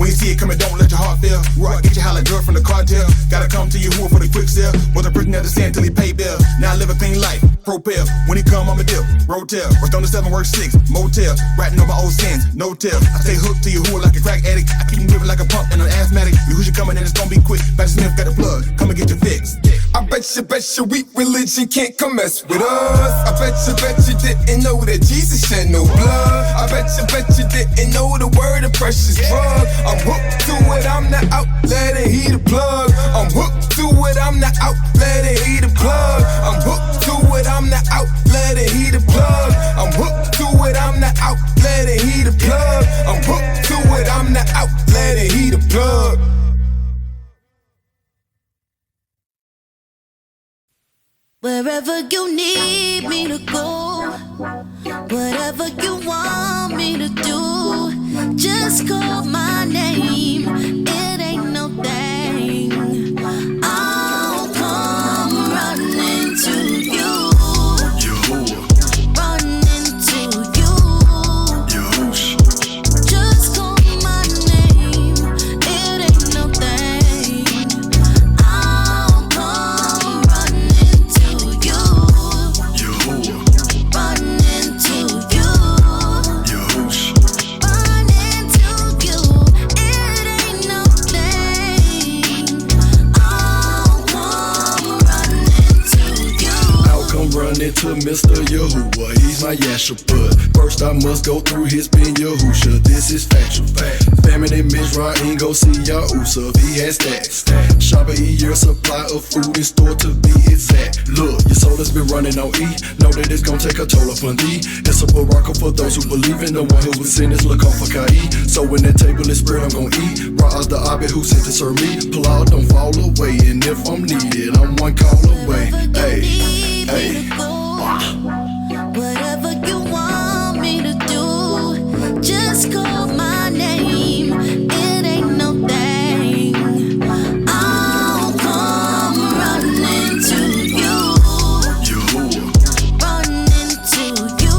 When you see it coming, don't let your heart feel. Rock, get your holla girl from the cartel. Gotta come to you for the quick sale. Was a prisoner to stand till he pay bill. Now I live a clean life, propel. When he come, I'ma dip, rotel. Worked on the 7, work 6, motel. Ratting on my old sins, no tell. I stay hooked to you like a crack addict. I keep him gripping like a pump and an asthmatic. You who's you coming in, it's gonna be quick. Pastor Smith got a plug, come and get your fix. I bet you weak religion can't come mess with us. I bet you didn't know that Jesus shed no blood. I bet you didn't know the word of precious drug. I'm hooked to it, I'm not out there to heat a plug. I'm hooked to it, I'm not out there to heat a plug. I'm hooked to it, I'm not out there to heat a plug. I'm hooked to it, I'm not out there to heat a plug. I'm hooked to it, I'm not out there to heat a plug. Wherever you need me to to Mr. Yahuwah, he's my Yasha, but first I must go through his Ben Yahusha. This is factual fact. Famine Mizraim, go see Yahusha, he has stacks. Shop a year supply of food in store to be exact. Look, your soul has been running on E. Know that it's gonna take a toll upon thee. It's a baraka for those who believe in the one who was sin is look on for Kai. So when that table is spread, I'm gonna eat. Ra'az the Abed who sent to serve me. Pull don't fall away, and if I'm needed, I'm one call away. Hey, hey. Whatever you want me to do, just call my name. It ain't no thing. I'll come running to you. Running to you.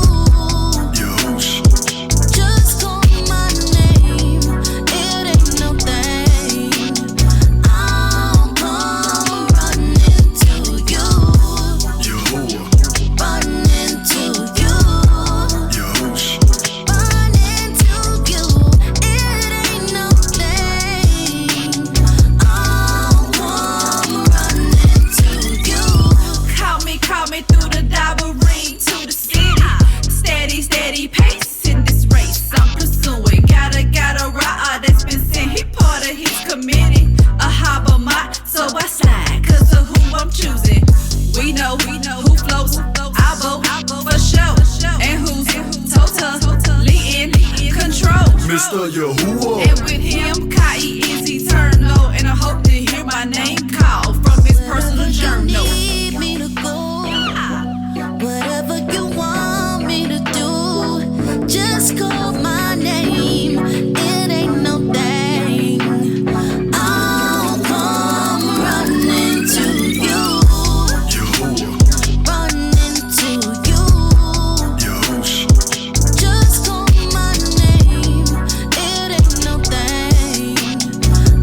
Just call my name. It ain't no thing. I'll come running to you. Running to you. Running to you. It ain't no thing. I'll come running to you. Call me through the Dabarine to the city. Steady pace in this race I'm pursuing. Got a ride that's been sent. He part of his committee. A Habamat, so I slide 'cause of who I'm choosing. We know who floats. I vote for sure. And who's totally in control. Mr. Yahuwah. And with him, Kai is eternal. And I hope to hear my name called from his personal journal. Need me to go. Whatever you want me to do, just call my name. It ain't no thing. I'll come running to you. Running to you. Just call my name. It ain't no thing.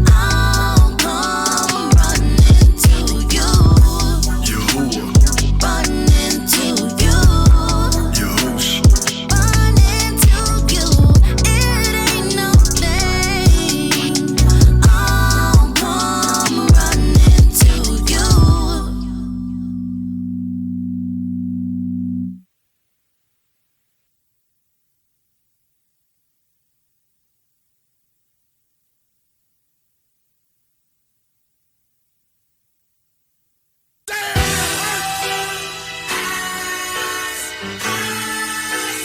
I'll come running to you. Running to you. Running to you. It ain't no thing. I'll come running to you.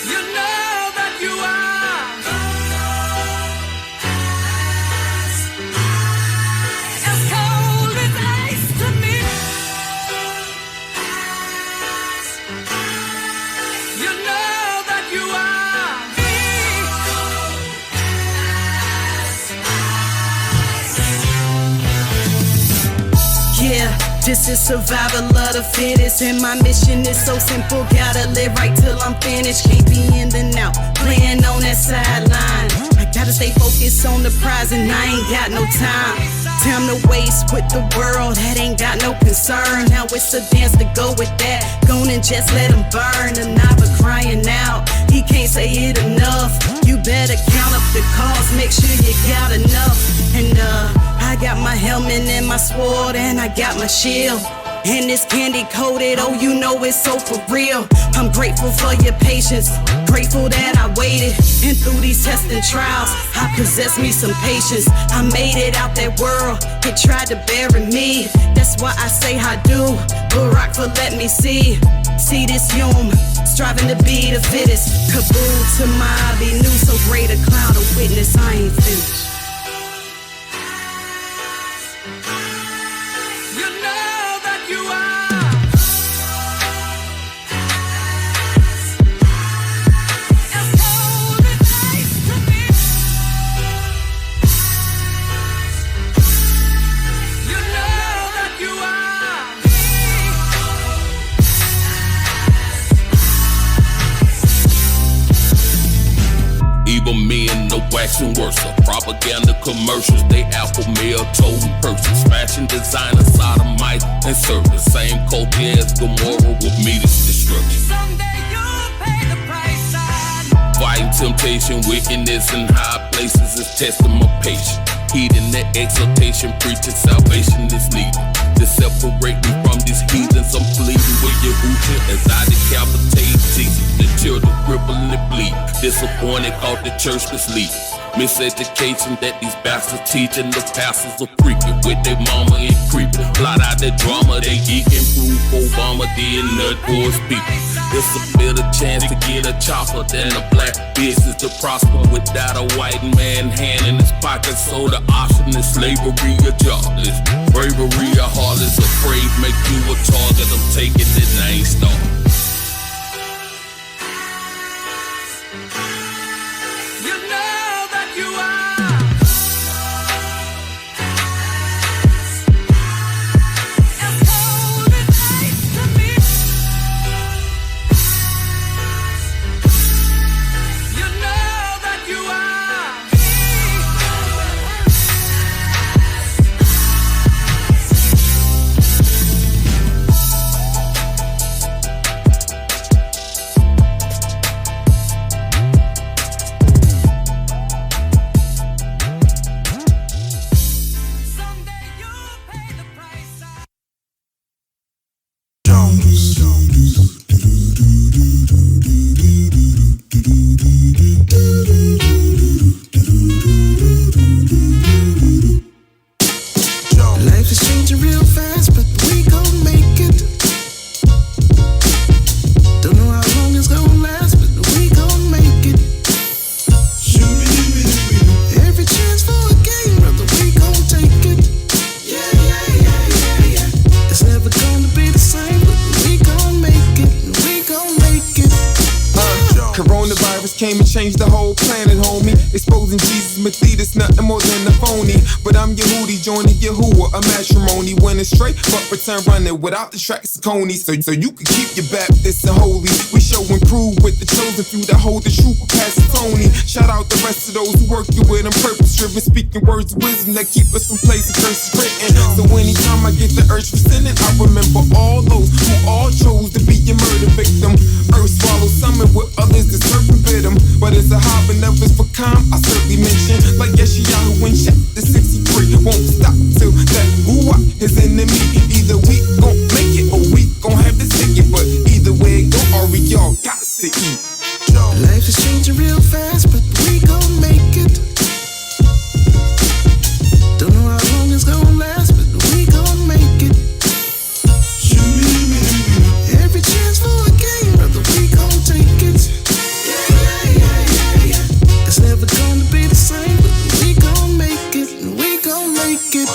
You know that you are as cold as ice to me. You know that you are Yeah, this is survival of the fittest, and my mission is so simple. Gotta live right till I'm finished. Can't be in and out, playing on that sideline. I gotta stay focused on the prize, and I ain't got no time. Time to waste with the world, that ain't got no concern. Now it's a dance to go with that. Gone and just let him burn. The Nava crying out, he can't say it enough. You better count up the cost, make sure you got enough. And I got my helmet and my sword, and I got my shield. And it's candy coated, oh you know it's so for real. I'm grateful for your patience, grateful that I waited. And through these tests and trials, I possess me some patience. I made it out that world, it tried to bury me. That's why I say I do, Barack for let me see this human, striving to be the fittest. Kabul to my new so great a cloud of witness, I ain't finished. You know that you are as cold as ice to me. You know that you are Evil men, no waxing worse. Propaganda commercials, they alpha male toting purses. Fashion designer, sodomite, and serve the same culture as Gomorrah with meetings destruction. someday you'll pay the price. Fighting temptation, wickedness in high places is testing my patience. Heeding the exhortation, preaching salvation is needed. to separate me from these heathens. I'm pleading with your hoochie as I decapitate teachers. The children cripple and bleed. Disappointed, caught the church mislead. Miseducation that these bastards teaching. The pastors are freaking with their mama and creeping. Blot out the drama, they geeking. Proof Obama did nut towards people. It's a better chance to get a chopper than a black business to prosper without a white man hand in his pocket. So the option is slavery or jobless. Bravery or heartless, afraid make you a target. I'm taking it and I ain't starting. Life is changing real fast, but we gon' make it. Don't know how long it's gon' last, but we gon' make it. Every chance for a game, brother, we gon' take it. Yeah. It's never gonna be the same, but we gon' make it. We gon' make it. Coronavirus came and changed the whole planet, homie. Exposing Jesus, Methodist, nothing more than a phony. But I'm Yehudi, joining Yahuwah, a matrimony. Winning straight, but return running without the tracks of Coney. So you can keep your Baptist and holy. We show and prove with the chosen few that hold the truth of Pastor Tony. Shout out the rest of those who working with them, purpose driven, speaking words of wisdom that keep us from places curses written. So anytime I get the urge for sinning, I remember all those who all chose to be a murder victim. Earth swallow summon with others that serpent bit them. But it's a hobby, never for calm, I certainly mention. Like Yeshayahu in chapter 63. Won't stop till that who his enemy. Either we gon' make it or we gon' have to take it. But either way it go, all we all got to eat. Life is changing real fast, but we gon' make it. Don't know how long it's gon' last, but we gon' make it. Every chance for a game, brother, we gon' take it. Yeah. It's never gonna be the same, but we gon' make it. We gon' make it.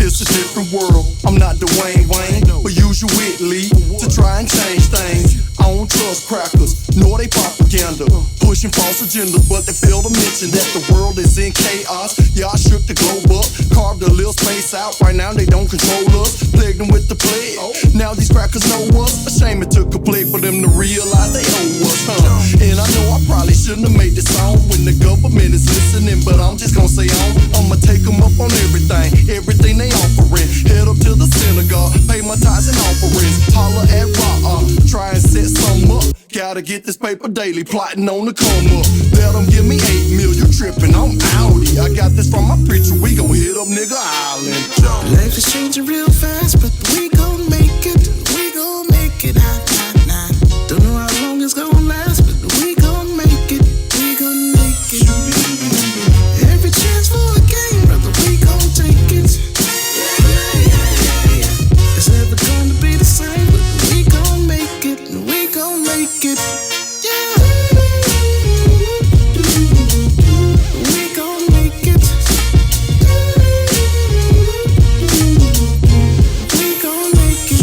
It's a different world. I'm not Dwayne Wayne, but use your wit, Lee, to try and change things. I don't trust crackers, nor they propaganda. Pushing false agendas, but they fail to mention that the world is in chaos. Yeah, I shook the globe up, carved a little space out. Right now they don't control us, plagued them with the plague. Now these crackers know us. A shame it took a plague for them to realize they owe us, huh? And I know I probably shouldn't have made this song when the government is listening, but I'm just gonna say I'ma take them up on everything they offering. Head up to the synagogue, pay my tithes and offerings. Holler at Ra, try and set some up. Gotta get this paper daily, plotting on the come up. Let them give me 8 mil, you tripping, I'm outie. I got this from my preacher, we gon' hit up Nigga Island. Life is changing real fast, but we gon' make it. We gon' make it. Nah. Don't know how long it's gon' last, but we gon' make it. We gon' make it. Every chance for a game, brother, we gon' take it. Yeah. It's never gonna be the same, but we gon' make it. We gon' make it. Yeah. We gon' make it. We gon' make it.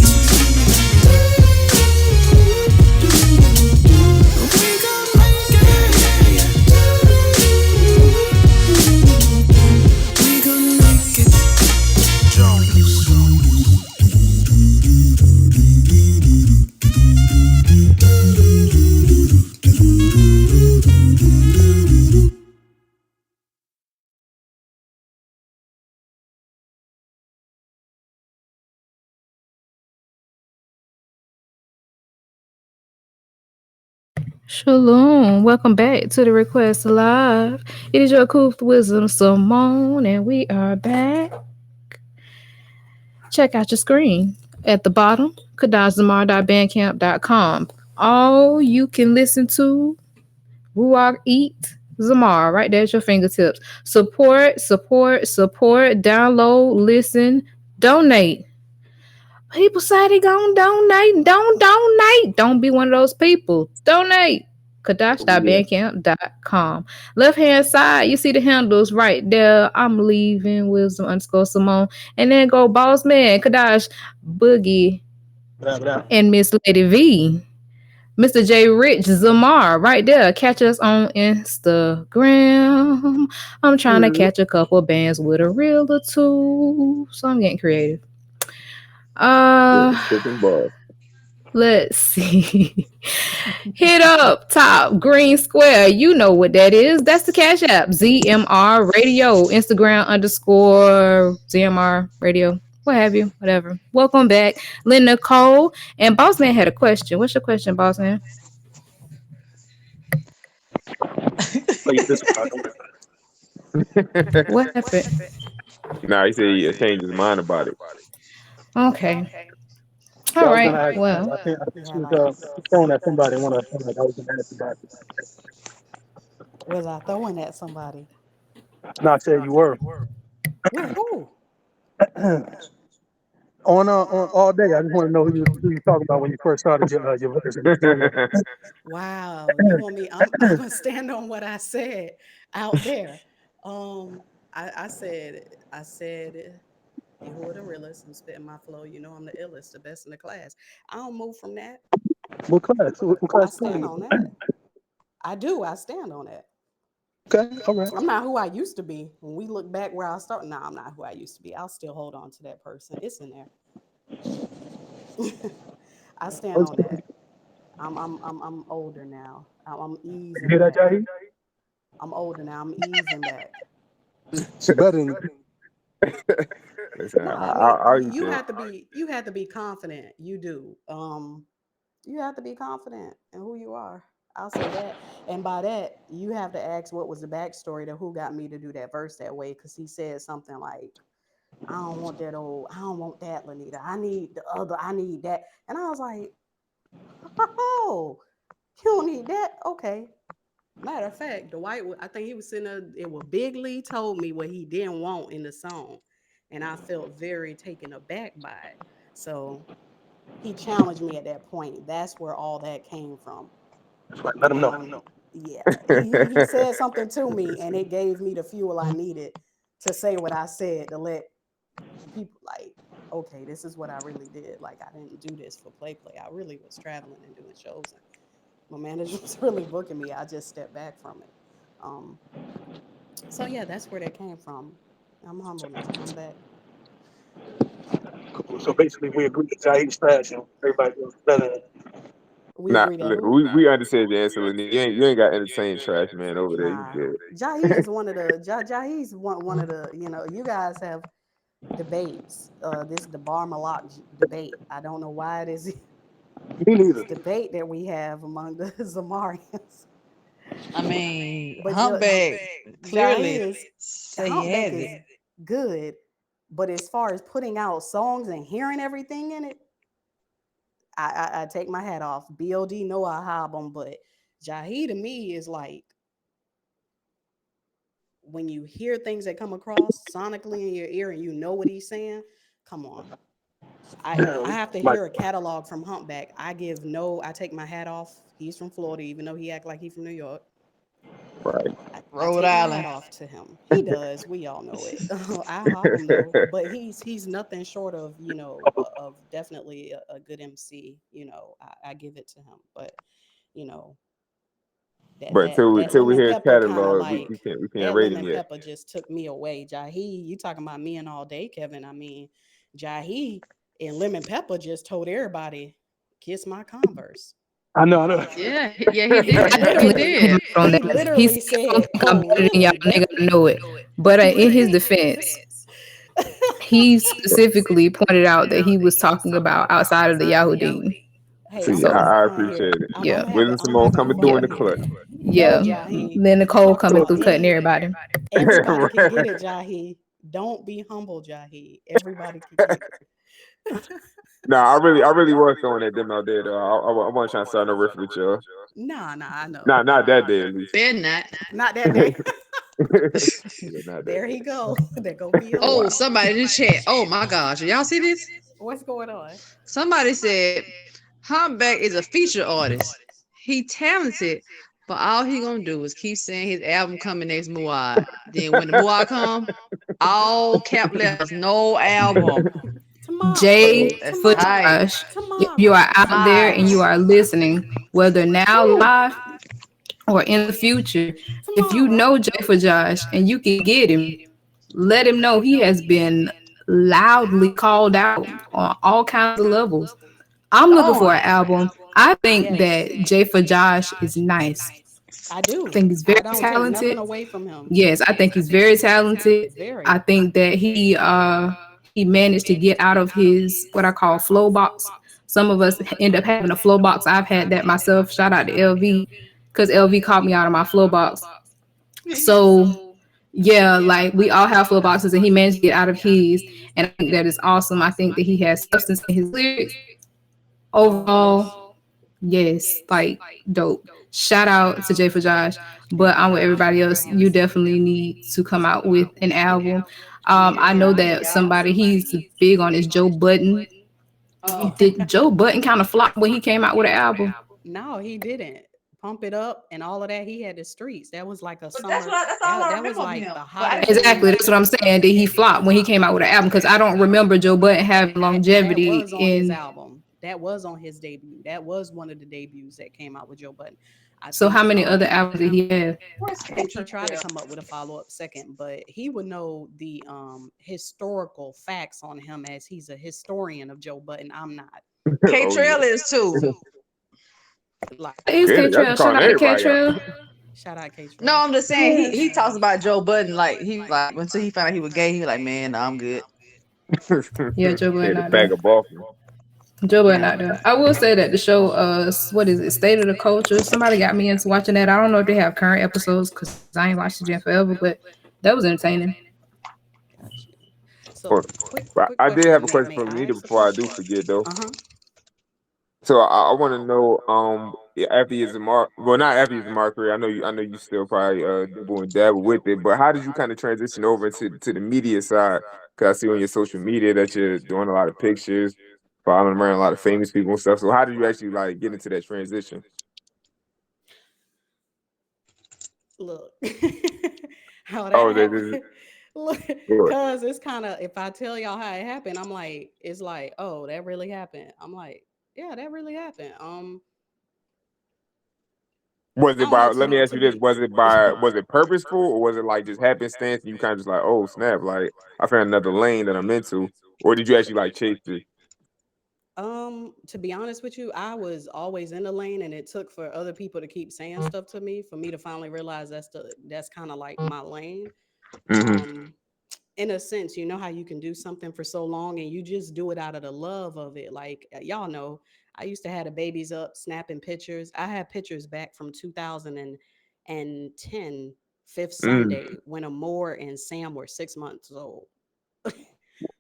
Shalom. Welcome back to the Request Live. It is your Cool Wisdom Simone, and we are back. check out your screen at the bottom, kadazamar.bandcamp.com. All you can listen to, Ruach Eat, Zamar, right there at your fingertips. Support, support, support, download, listen, donate. People say they gonna donate. Don't donate. Don't be one of those people. Donate. Kadash.bandcamp.com. Left hand side, you see the handles right there. I'm leaving wisdom underscore Simone. And then go boss man, Kadash, Boogie, and Miss Lady V. Mr. J Rich Zamar, right there. Catch us on Instagram. I'm trying to catch a couple bands with a reel or two. So I'm getting creative. Let's see. Hit up top green square. You know what that is. That's the Cash App. ZMR Radio. Instagram underscore ZMR Radio. What have you? Whatever. Welcome back. Lyn Nicole. And Boss Man had a question. What's your question, Boss Man? What happened? Nah, he said he changed his mind about it. Okay. All right. Well, I think she was throwing at somebody. One of somebody. I was gonna ask about it. Was I throwing at somebody? No, I said you were. With who? On all day. I just want to know who you talking about when you first started your verse. Wow, you want me? I'm gonna stand on what I said out there. I said, you who are the realest? I'm spitting my flow. You know I'm the illest, the best in the class. I don't move from that. What class? What class? I stand on that. I do. I stand on that. Okay, all right. I'm not who I used to be. When we look back where I started, no, I'm not who I used to be. I'll still hold on to that person. It's in there. I stand on that. I'm older now. I'm easing. You hear that, Jahi? I'm older now. I'm easing back. She better than. Listen, You have to be confident. You do. You have to be confident in who you are. I'll say that. And by that, you have to ask what was the backstory to who got me to do that verse that way. Because he said something like, I don't want that, Lanita. I need the other. I need that. And I was like, oh, you don't need that? Okay. Matter of fact, I think he was sitting there. It was Big Lee told me what he didn't want in the song. And I felt very taken aback by it. So he challenged me at that point. That's where all that came from. Let him know. Yeah, he said something to me, and it gave me the fuel I needed to say what I said to let people like, okay, this is what I really did. Like, I didn't do this for play. I really was traveling and doing shows, and my manager was really booking me. I just stepped back from it. So yeah, that's where that came from. I'm humble now. I'm back. Cool. So basically, we agree that Jahi's trash, and everybody goes better. We understand the answer. You ain't got entertain trash man over there. Nah. Jahi's is one of the Jahi's one of the, you guys have debates. This is the Bar Malak debate. I don't know why it is. Me neither. This debate that we have among the Zamarians. I mean, Humpback clearly say he has it. Good, but as far as putting out songs and hearing everything in it, I take my hat off. BOD know I have them, but Jahi to me is like, when you hear things that come across sonically in your ear and you know what he's saying, come on. I have to hear a catalog from Humpback. I take my hat off. He's from Florida, even though he act like he's from New York. Right. Rhode Island. My hat off to him. He does. We all know it. I hop him though, but he's nothing short of of definitely a good MC. I give it to him, but But till we hear his catalog, like, we can't rate him yet. Pepper just took me away. Jahi, you talking about me and all day, Kevin? I mean, Jahi and Lemon Pepper just told everybody, kiss my Converse. I know. Yeah, he did. He did. He literally said, I'm better than y'all nigga know it. But in his defense, he specifically pointed out that he was talking about outside of the Yahudin. So I appreciate it. Yeah. Wisdom Simone coming through in the clutch. Yeah. Lyn Nicole coming through cutting everybody. Everybody can get it, Jahi. Don't be humble, Jahi. Everybody can get it. Nah, I really was throwing that them out there though. I wasn't trying to start no riff with y'all. Nah, I know. Nah, not that day at least. They're not. Not that day. Yeah, not that There day. he go. There go be Oh, somebody in the chat. Oh my gosh. Y'all see this? What's going on? Somebody said Humpback is a feature artist. He talented, but all he gonna do is keep saying his album coming next Muad. Then when the Muad come, all cap letters, no album. Jay That's for tight. Josh, if you are out there and you are listening, whether now live or in the future, if you know Jay for Josh and you can get him, let him know he has been loudly called out on all kinds of levels. I'm looking for an album. I think that Jay for Josh is nice. I do. I think he's I very don't take nothing talented. away from him. Yes, I think he's very talented. Very. I think that he managed to get out of his what I call flow box. Some of us end up having a flow box. I've had that myself. Shout out to LV because LV caught me out of my flow box. So yeah, like we all have flow boxes, and he managed to get out of his, and I think that is awesome. I think that he has substance in his lyrics. Overall, yes, like dope. Shout out to Jay for Josh, but I'm with everybody else. You definitely need to come out with an album. I know that somebody he's big on is Joe Budden. Did Joe Budden kind of flop when he came out with an album? No, he didn't. Pump It Up and all of that. He had the streets. That was like a summer. That's all I That was remember like him. the But I hottest. didn't Exactly, that's what I'm saying. Did he flop when he came out with an album? Because I don't remember Joe Budden having That longevity was on his in. album. That was on his debut. That was one of the debuts that came out with Joe Budden. I So think how many other albums did he have? I think he tried to come up with a follow-up second, but he would know the historical facts on him as he's a historian of Joe Budden. I'm not. K Oh, Trail yeah. is too. Like, Is Yeah, K y'all Trail? just Shout calling out to K everybody out. Trail. shout out K. No, I'm just saying he talks about Joe Budden like he like until he found out he was gay, he was like, man, nah, I'm good. Yeah, Joe Yeah, Budden the out bag there. of Boston. Joe Budden out there. I will say that the show, what is it, State of the Culture? Somebody got me into watching that. I don't know if they have current episodes because I ain't watched it in forever, but that was entertaining. So But quick I did have question, a question May for I Anita ask a before I question? do forget though. Uh-huh. So I want to know, yeah, after you Zamar, well, not after you Zamar career. I know you still probably dibble and dabble with it, but how did you kind of transition over to the media side? Because I see on your social media that you're doing a lot of pictures, following around a lot of famous people and stuff. So how did you actually like get into that transition? Look. How that Oh, happened. Look, good. cause it's kind of, if I tell y'all how it happened, I'm like, it's like, oh, that really happened. I'm like, yeah, that really happened. Was I it don't by? know. Let me ask you this: was it purposeful, or was it like just happenstance? And you kind of just like, oh snap, like I found another lane that I'm into, or did you actually like chase it? To be honest with you, I was always in the lane, and it took for other people to keep saying stuff to me for me to finally realize that's kind of like my lane. Mm-hmm. In a sense, you know how you can do something for so long and you just do it out of the love of it. Like y'all know, I used to have the babies up snapping pictures. I have pictures back from 2010, Fifth Mm. Sunday, when Amore and Sam were 6 months old.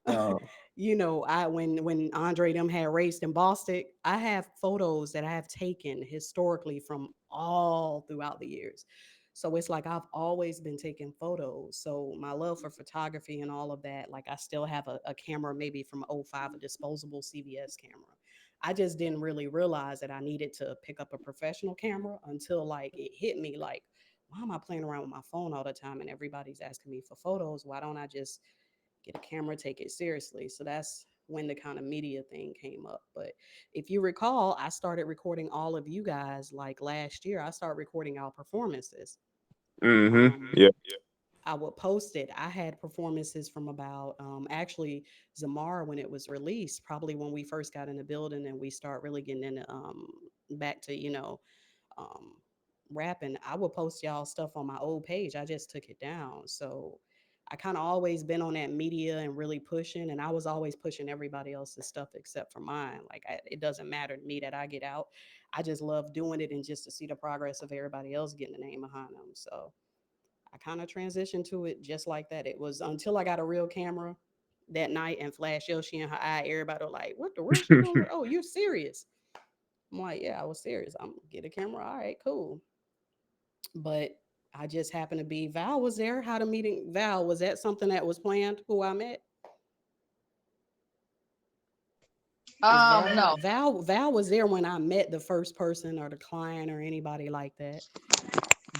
Wow. You know, I when Andre them had raced in Boston, I have photos that I have taken historically from all throughout the years. So it's like I've always been taking photos. So my love for photography and all of that, like I still have a camera maybe from '05, a disposable CVS camera. I just didn't really realize that I needed to pick up a professional camera until like it hit me like, why am I playing around with my phone all the time and everybody's asking me for photos? Why don't I just get a camera, take it seriously? So that's when the kind of media thing came up. But if you recall, I started recording all of you guys like last year. I started recording our performances. Mm-hmm. Yeah. I would post it. I had performances from about actually Zamar when it was released, probably when we first got in the building and we start really getting into back to um rapping. I would post y'all stuff on my old page. I just took it down. So I kind of always been on that media and really pushing, and I was always pushing everybody else's stuff except for mine. Like it doesn't matter to me that I get out. I just love doing it and just to see the progress of everybody else getting the name behind them. So I kind of transitioned to it just like that. It was until I got a real camera that night and flashed Yoshi in her eye. Everybody was like, "What the real shit going on? Oh, you're serious?" I'm like, "Yeah, I was serious. I'm gonna get a camera. All right, cool." But I just happened to be Val was there. How the meeting Val was that something that was planned? Who I met? Is No. Val was there when I met the first person or the client or anybody like that.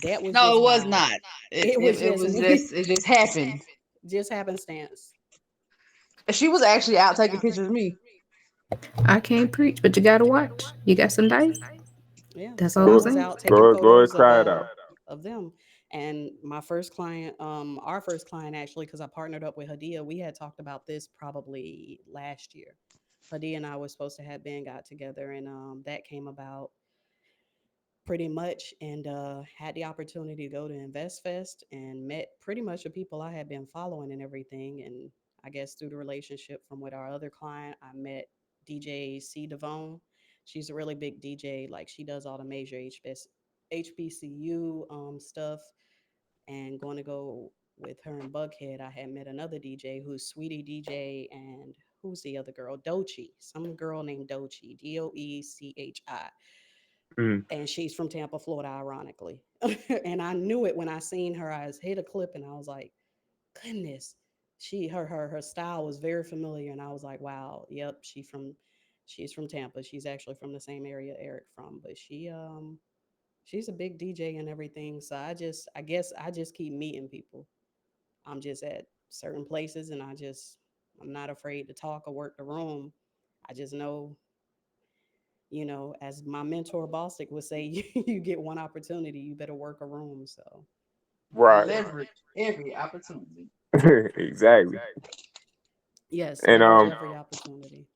That was No, just it was by not. it was It just was me. it just happened. Just happenstance. She was actually out taking pictures of me. I can't preach, but you gotta watch. You got some dice. Yeah. That's So all I I'm was saying. out taking Go ahead, photos cry it out. of them. And my first client, our first client actually, because I partnered up with Hadia, we had talked about this probably last year. Hadia and I were supposed to have been got together, and that came about pretty much, and had the opportunity to go to Invest Fest and met pretty much the people I had been following and everything. And I guess through the relationship from with our other client, I met DJ C Devone. She's a really big DJ. Like she does all the major HBCU stuff. And going to go with her and Bughead, I had met another DJ who's Sweetie DJ, and who's the other girl? Dochi. Some girl named Dochi. Doechi. Mm. And she's from Tampa, Florida, ironically. And I knew it when I seen her. I hit a clip and I was like, goodness, her style was very familiar. And I was like, wow, yep, she's from Tampa. She's actually from the same area Eric from, but she's a big DJ and everything. So I guess I just keep meeting people. I'm just at certain places and I'm not afraid to talk or work the room. I just know, as my mentor Bostic would say, you get one opportunity, you better work a room. So Right. Leverage every opportunity. Exactly. yes, And leverage every opportunity.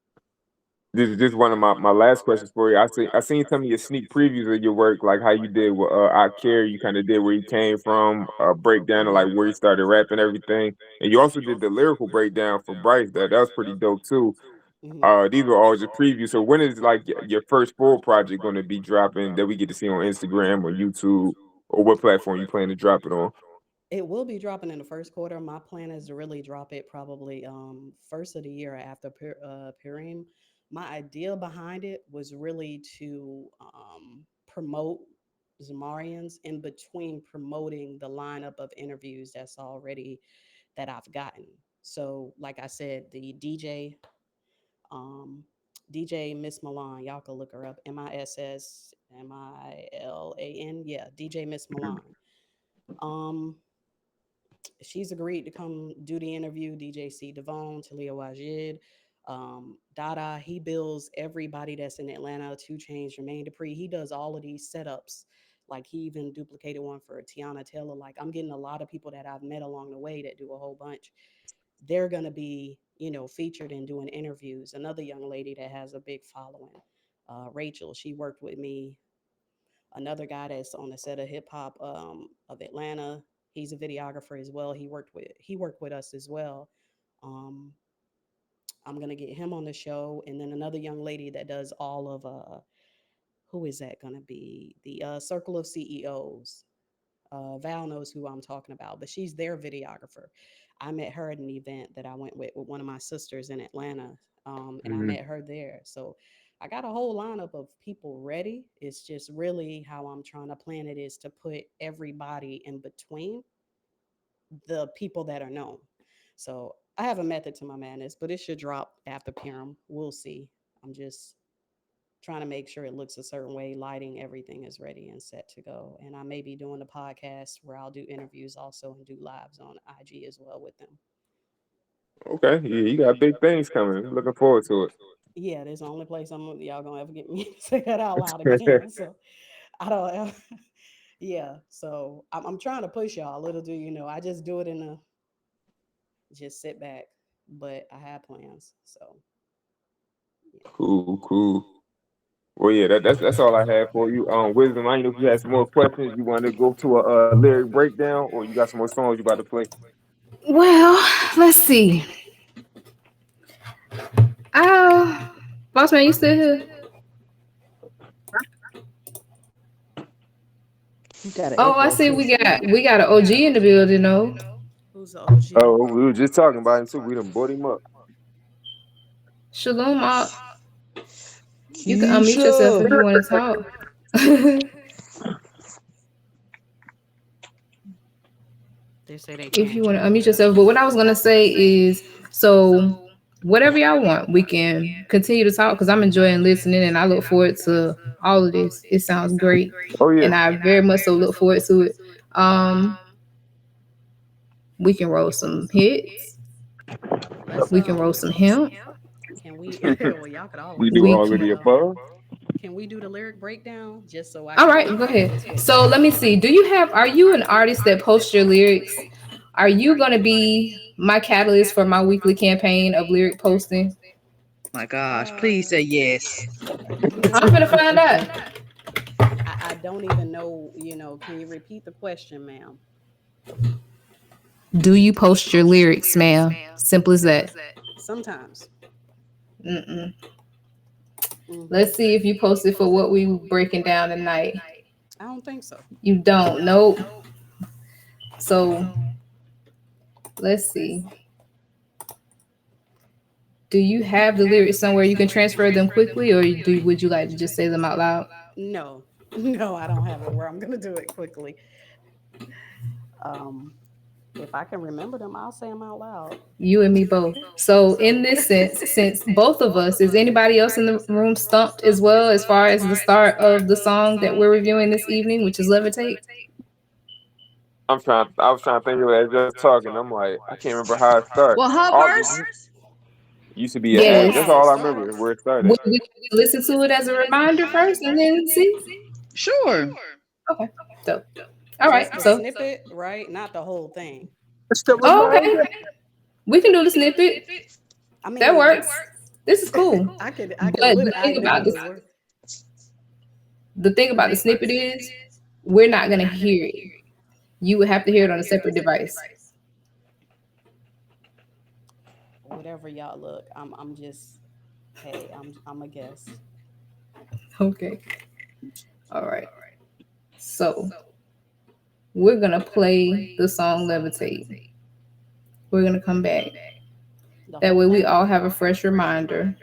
this is just one of my last questions for you. I seen some of your sneak previews of your work, like how you did with I Care. You kind of did where you came from, breakdown of like where you started rapping, everything, and you also did the lyrical breakdown for Bryce. That was pretty dope too. These were all just previews. So when is like your first full project going to be dropping that we get to see on Instagram or YouTube, or what platform you plan to drop it on? It will be dropping in the first quarter. My plan is to really drop it probably first of the year after Purim. My idea behind it was really to promote Zamarians in between promoting the lineup of interviews that I've gotten. So, like I said, the um, DJ Miss Milan, y'all can look her up. MISSMILAN. Yeah, DJ Miss Milan. Um, she's agreed to come do the interview. DJ C Devone, Talia Wajid, Dada. He bills everybody that's in Atlanta. 2 Chainz, Jermaine Dupri. He does all of these setups. Like he even duplicated one for Tiana Taylor. Like I'm getting a lot of people that I've met along the way that do a whole bunch. They're gonna be, featured and doing interviews. Another young lady that has a big following, Rachel. She worked with me. Another guy that's on the set of Hip Hop of Atlanta. He's a videographer as well. He worked with us as well. Um, I'm gonna get him on the show, and then another young lady that does all of who is that gonna be? The Circle of CEOs. Val knows who I'm talking about, but she's their videographer. I met her at an event that I went with one of my sisters in Atlanta, and I met her there. So I got a whole lineup of people ready. It's just really how I'm trying to plan it is to put everybody in between the people that are known. So I have a method to my madness, but it should drop after Purim. We'll see. I'm just trying to make sure it looks a certain way, lighting, everything is ready and set to go. And I may be doing the podcast where I'll do interviews also and do lives on IG as well with them. Okay, yeah, you got big things coming. Looking forward to Yeah, there's the only place y'all gonna ever get me to say that out loud again. So I don't ever, yeah. So I'm trying to push y'all. Little do you know, I just do it just sit back. But I have plans. So it. Cool. Well, yeah, that's all I have for you. Wisdom. I don't know if you had some more questions. You want to go to a lyric breakdown, or you got some more songs you about to play? Well, let's see. Boss man, you still here? You got an Oh, I echo see. too. We got an OG in the building, though. Who's the OG? Oh, we were just talking about him too. We done brought him up. Shalom, you can unmute yourself if you want to talk. They say they If you want to unmute yourself. But what I was going to say is, so whatever y'all want, we can continue to talk because I'm enjoying listening and I look forward to all of this. It sounds great. Oh, yeah. And I very much so look forward to it. We can roll some hits. We can roll some hemp. Can we? Well, y'all could always. We do all of the above. Can we do the lyric breakdown just so I? All right, go ahead. So let me see. Are you an artist that posts your lyrics? Are you going to be my catalyst for my weekly campaign of lyric posting? My gosh, please say yes. I'm going to find out. I don't even know, can you repeat the question, ma'am? Do you post your lyrics, ma'am? Simple as that. Sometimes. Mm-mm. Let's see if you posted for what we breaking down tonight. I don't think so. You don't? Nope. So let's see. Do you have the lyrics somewhere you can transfer them quickly, or would you like to just say them out loud? No, I don't have it where I'm gonna do it quickly. If I can remember them, I'll say them out loud. You and me both. So in this sense, since both of us, is anybody else in the room stumped as well as far as the start of the song that we're reviewing this evening, which is Levitate? I was trying to think of it just talking. I'm like, I can't remember how it started. Well, her verse used to be a half. That's all I remember where it started. Would we listen to it as a reminder first and then see? Sure. Okay. So, all right. So snippet, right? Not the whole thing. Okay. We can do the snippet. I mean, that works. This is cool. I could the thing about the snippet is we're not gonna hear it. You would have to hear it on a separate device. Whatever y'all look, I'm just, hey, I'm a guest. Okay. All right. So we're gonna play the song Levitate. We're gonna come back. That way we all have a fresh reminder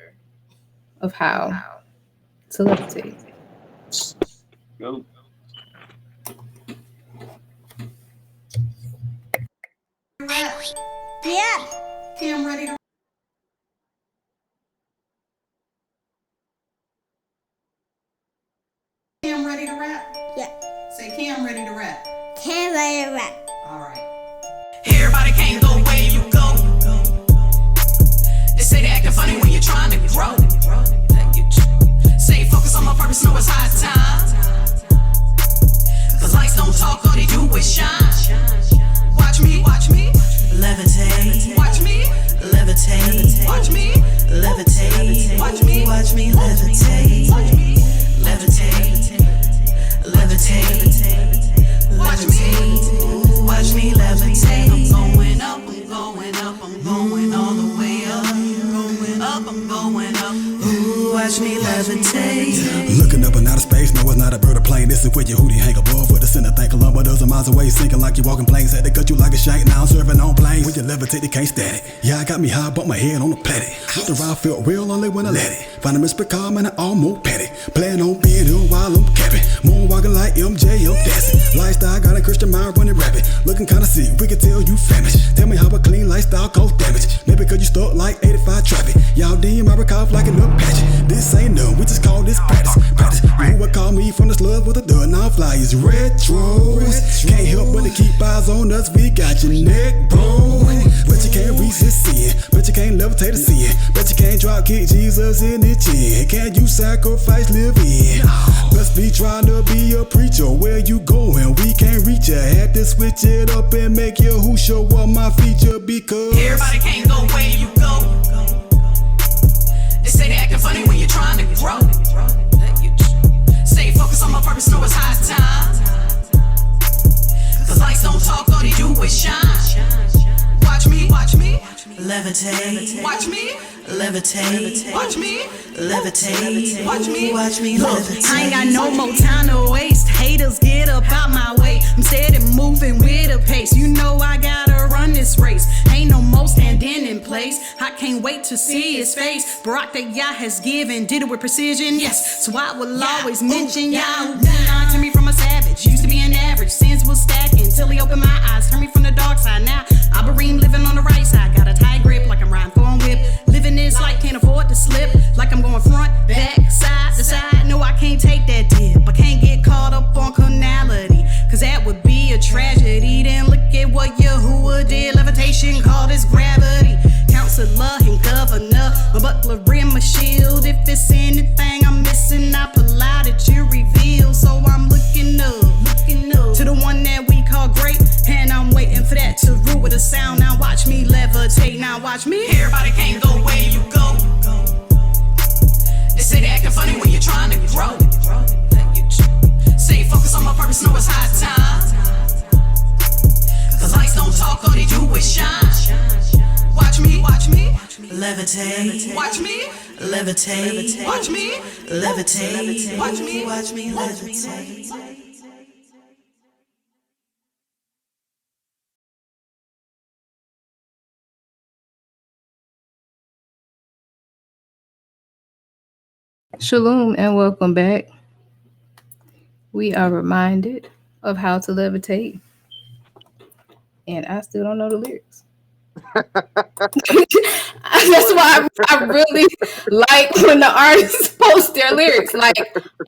of how to levitate. Go. Yeah. Cam ready to Cam ready to rap? Yeah. Say Cam ready to rap. Cam ready to rap. All right. Everybody can't go where you go. They say they acting funny when you're trying to grow. Stay focused on my purpose, know it's high time. Cause lights don't talk, all they do is shine. Watch me, levitate. Watch me, levitate. Watch me, levitate. Watch me, levitate. Levitate, levitate. Watch me levitate. I'm going up, I'm going all the way up. I'm going up. Ooh, watch me levitate. Looking up in outer space, no, it's not a bird or plane. This is where your hootie hang above with the center. Think Columbo dozen miles away, sinking like you walking planes. Had to cut you like a shank, now I'm serving on planes. When you levitate, they can't stand it. Yeah, I got me high, but my head on the planet. With the ride felt real only when I let it. Find a Mr. Calm and I almost petty. Playing on being ill while I'm capping. Moonwalking like MJ, I'm dancing. Lifestyle got a Christian mind running rapid. Looking kinda sick, we can tell you famished. Tell me how a clean lifestyle cause damage. Maybe cause you stuck like 85 traffic. Y'all DM I cough like an Apache. This ain't none, we just call this practice. You would call me from the slug with a dud, now flyers retros. Can't help but to keep eyes on us, we got your neck, bro. But you can't resist sin, but you can't levitate a sin. But you can't drop kick Jesus in the chin. Can you sacrifice living? Let's be trying to be a preacher. Where you going? We can't reach ya. Had to switch it up and make you who show up my feature because everybody can't go where you go. They say they acting funny when you're trying to grow. Stay focused on my purpose, know it's high time. Cause lights don't talk, all they do is shine. Watch me, levitate. Watch me, levitate. Watch me, levitate. Watch me, levitate. I ain't got no more time to waste. Haters get up out my way. I'm steady moving with a pace. You know I gotta run this standing in place. I can't wait to see his face. Barack that Yah has given, did it with precision. Yes, so I will always mention Yah. Turned me from a savage, used to be an average. Sins was stacking till he opened my eyes. Turned me from the dark side. Now I'm a ream living on the right side. Got a tight grip like I'm riding for a whip. Living this life, can't afford to slip. Like I'm going front, back, side to side. No, I can't take that dip. I can't get caught up on carnality, cause that would be a tragedy. Then look at what Yahuwah did. Levitation called his gravity. Counselor and governor, my buckler and my shield. If it's anything I'm missing, I pull out it, you reveal. So I'm looking up to the one that we call great, and I'm waiting for that to rule with a sound. Now watch me levitate, now watch me. Everybody can't go where you go. They say they acting funny when you're trying to grow. Stay focused on my purpose, know it's high time. Cause lights don't talk, all they do is shine. Watch me, levitate. Watch me, levitate. Watch me, levitate. Watch me, levitate. Shalom and welcome back. We are reminded of how to levitate, and I still don't know the lyrics. That's why I really like when the artists post their lyrics. Like,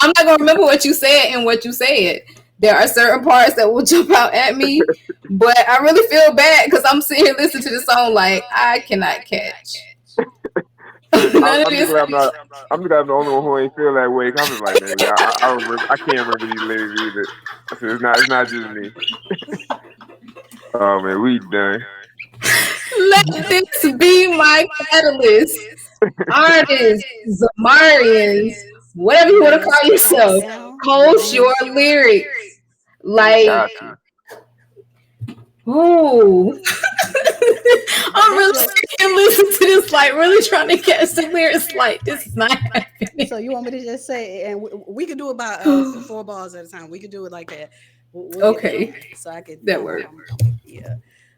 I'm not gonna remember what you said and what you said. There are certain parts that will jump out at me, but I really feel bad because I'm sitting here listening to the song like I cannot catch. I'm just glad I'm the only one who ain't feel that way. I'm just like, man, I can't remember these lyrics either. I said, it's not just me. Oh man, we done. Let this be my catalyst. Artists, Zamarians, whatever you want to call yourself, post your lyrics. Like, ooh. I'm really sitting here listening to this, like, really trying to catch the lyrics. Like, this is not happening. So you want me to just say, and we could do about 4 bars at a time. We could do it like that. We'll okay. So I could. That works. Yeah.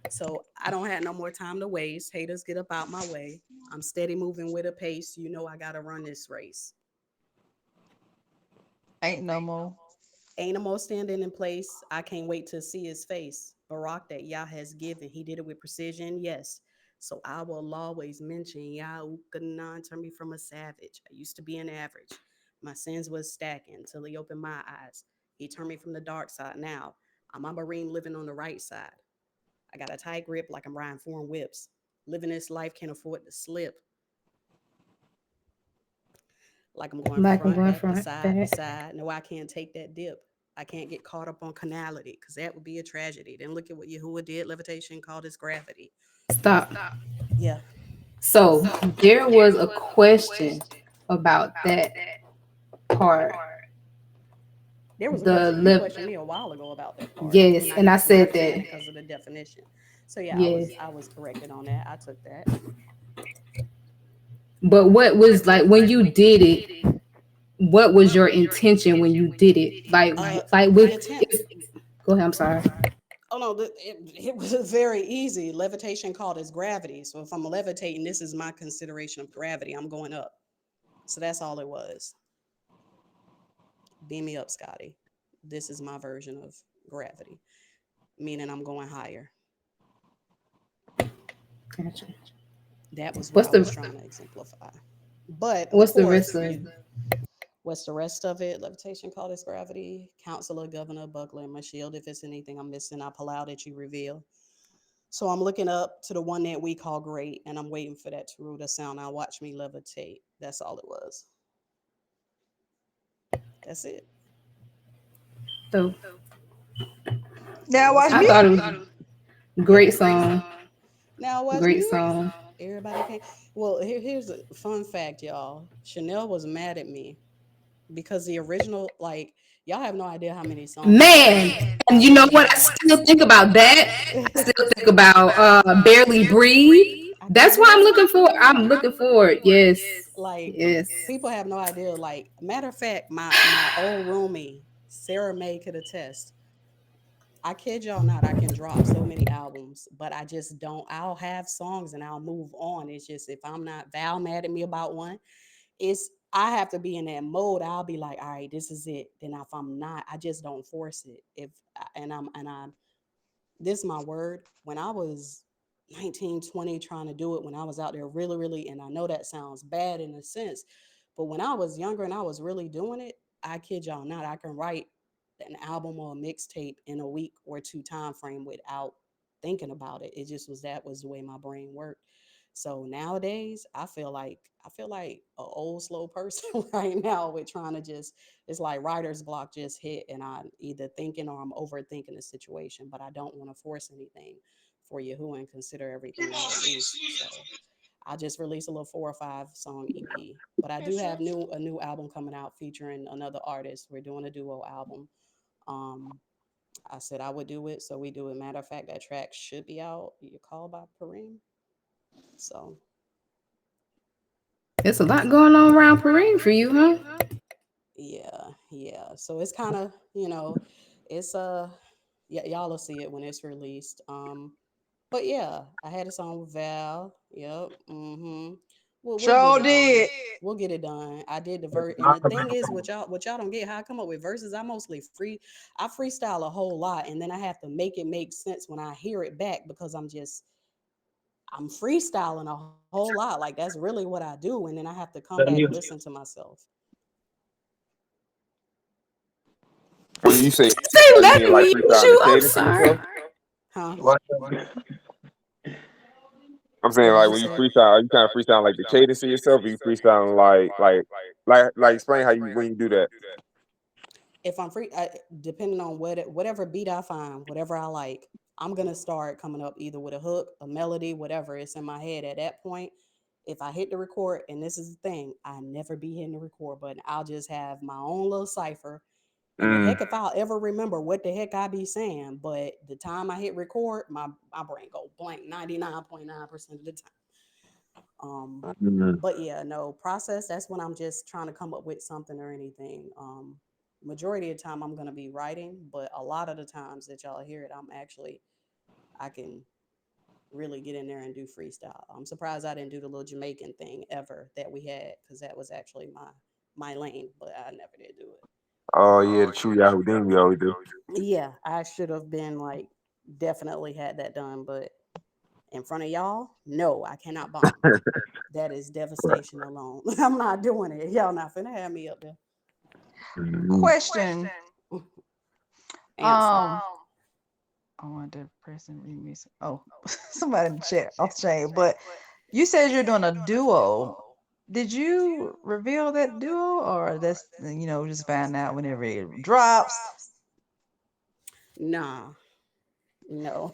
So I don't have no more time to waste. Haters, get up out my way. I'm steady moving with a pace. You know I gotta run this race. Ain't no more standing in place. I can't wait to see his face. Barack that Yah has given, he did it with precision. Yes. So I will always mention Yah Ukanan turned me from a savage. I used to be an average. My sins was stacking till he opened my eyes. He turned me from the dark side. Now I'm a Marine living on the right side. I got a tight grip like I'm riding foreign whips. Living this life, can't afford to slip. Like I'm going front, side to side. No, I can't take that dip. I can't get caught up on carnality, because that would be a tragedy. Then look at what Yahuwah did. Levitation called his gravity. Stop. Yeah. So there was a question about that part. There was a question me a while ago about that part. Yes, and I said that because of the definition. So yeah, yes. I was corrected on that. I took that. But what was like when you did it? What was your intention when you did it? Like with. Go ahead. I'm sorry. Oh no, it was very easy. Levitation called its gravity. So if I'm levitating, this is my consideration of gravity. I'm going up. So that's all it was. Beam me up, Scotty. This is my version of gravity, meaning I'm going higher. Gotcha. That was what I was trying to exemplify. But what's the rest of it? What's the rest of it? Levitation called its gravity. Counselor, governor, buckler, and my shield. If it's anything I'm missing, I pull out that you reveal. So I'm looking up to the one that we call great, and I'm waiting for that to rule the sound. Now watch me levitate. That's all it was. That's it. So now watch me. I thought it was a great song. Now watch great me. Song. Everybody can. Well, here's a fun fact, y'all. Chanel was mad at me because the original, like, y'all have no idea how many songs. Man, and you know what? I still think about that. I still think about Barely Breathe. That's why I'm looking for. I'm looking forward. Yes. Like, yes. People have no idea. Like, matter of fact, my old roomie, Sarah May, could attest. I kid y'all not, I can drop so many albums, but I just don't. I'll have songs and I'll move on. It's just if I'm not Val mad at me about one, it's I have to be in that mode. I'll be like, all right, this is it. Then if I'm not, I just don't force it. If and I'm this is my word. When I was 19, 20, trying to do it, when I was out there really, really, and I know that sounds bad in a sense, but when I was younger and I was really doing it, I kid y'all not, I can write an album or a mixtape in a week or two time frame without thinking about it. It just was that was the way my brain worked. So nowadays, I feel like a old slow person right now with trying to just it's like writer's block just hit and I'm either thinking or I'm overthinking the situation, but I don't want to force anything for you who and consider everything I release. So I'll just release a little 4 or 5 song EP. But I do have a new album coming out featuring another artist. We're doing a duo album. Um, I said I would do it, so we do it. Matter of fact, that track should be out. You call by Kareem. So There's a lot going on around Perrine for you, huh? yeah. So it's kind of it's y'all will see it when it's released. But yeah, I had a song with Val. Yep. Mm-hmm. We'll get Sure it done. did. We'll get it done. I did the verse, and the thing is, what y'all don't get how I come up with verses. I mostly I freestyle a whole lot, and then I have to make it make sense when I hear it back because I'm freestyling a whole lot. Like that's really what I do, and then I have to come back and listen to myself. When you say Stay freestyle, you mean letting like me use freestyle the you. I'm cadence to sorry. yourself? Huh? I'm saying What did like you when you say? freestyle, are you kind of freestyling like the cadence to yourself, or you freestyling like explain how you when you do that. If I'm free, depending on whatever beat I find, whatever I like, I'm gonna start coming up either with a hook, a melody, whatever it's in my head. At that point, if I hit the record, and this is the thing, I never be hitting the record button. I'll just have my own little cipher. And the Mm. heck if I'll ever remember what the heck I be saying, but the time I hit record, my brain go blank 99.9% of the time. Mm. But yeah, no process. That's when I'm just trying to come up with something or anything. Majority of the time I'm gonna be writing, but a lot of the times that y'all hear it, I can really get in there and do freestyle. I'm surprised I didn't do the little Jamaican thing ever that we had because that was actually my lane, but I never did do it. Oh yeah, the true Yahoo thing we always do. Yeah, I should have been like definitely had that done, but in front of y'all, no, I cannot bomb. That is devastation alone. I'm not doing it. Y'all not finna have me up there. Question. Answer. I want that person read me. Oh, somebody in the chat off shame. But you said you're doing a duo. Did you reveal that duo, or that's just find out whenever it drops? Nah, no.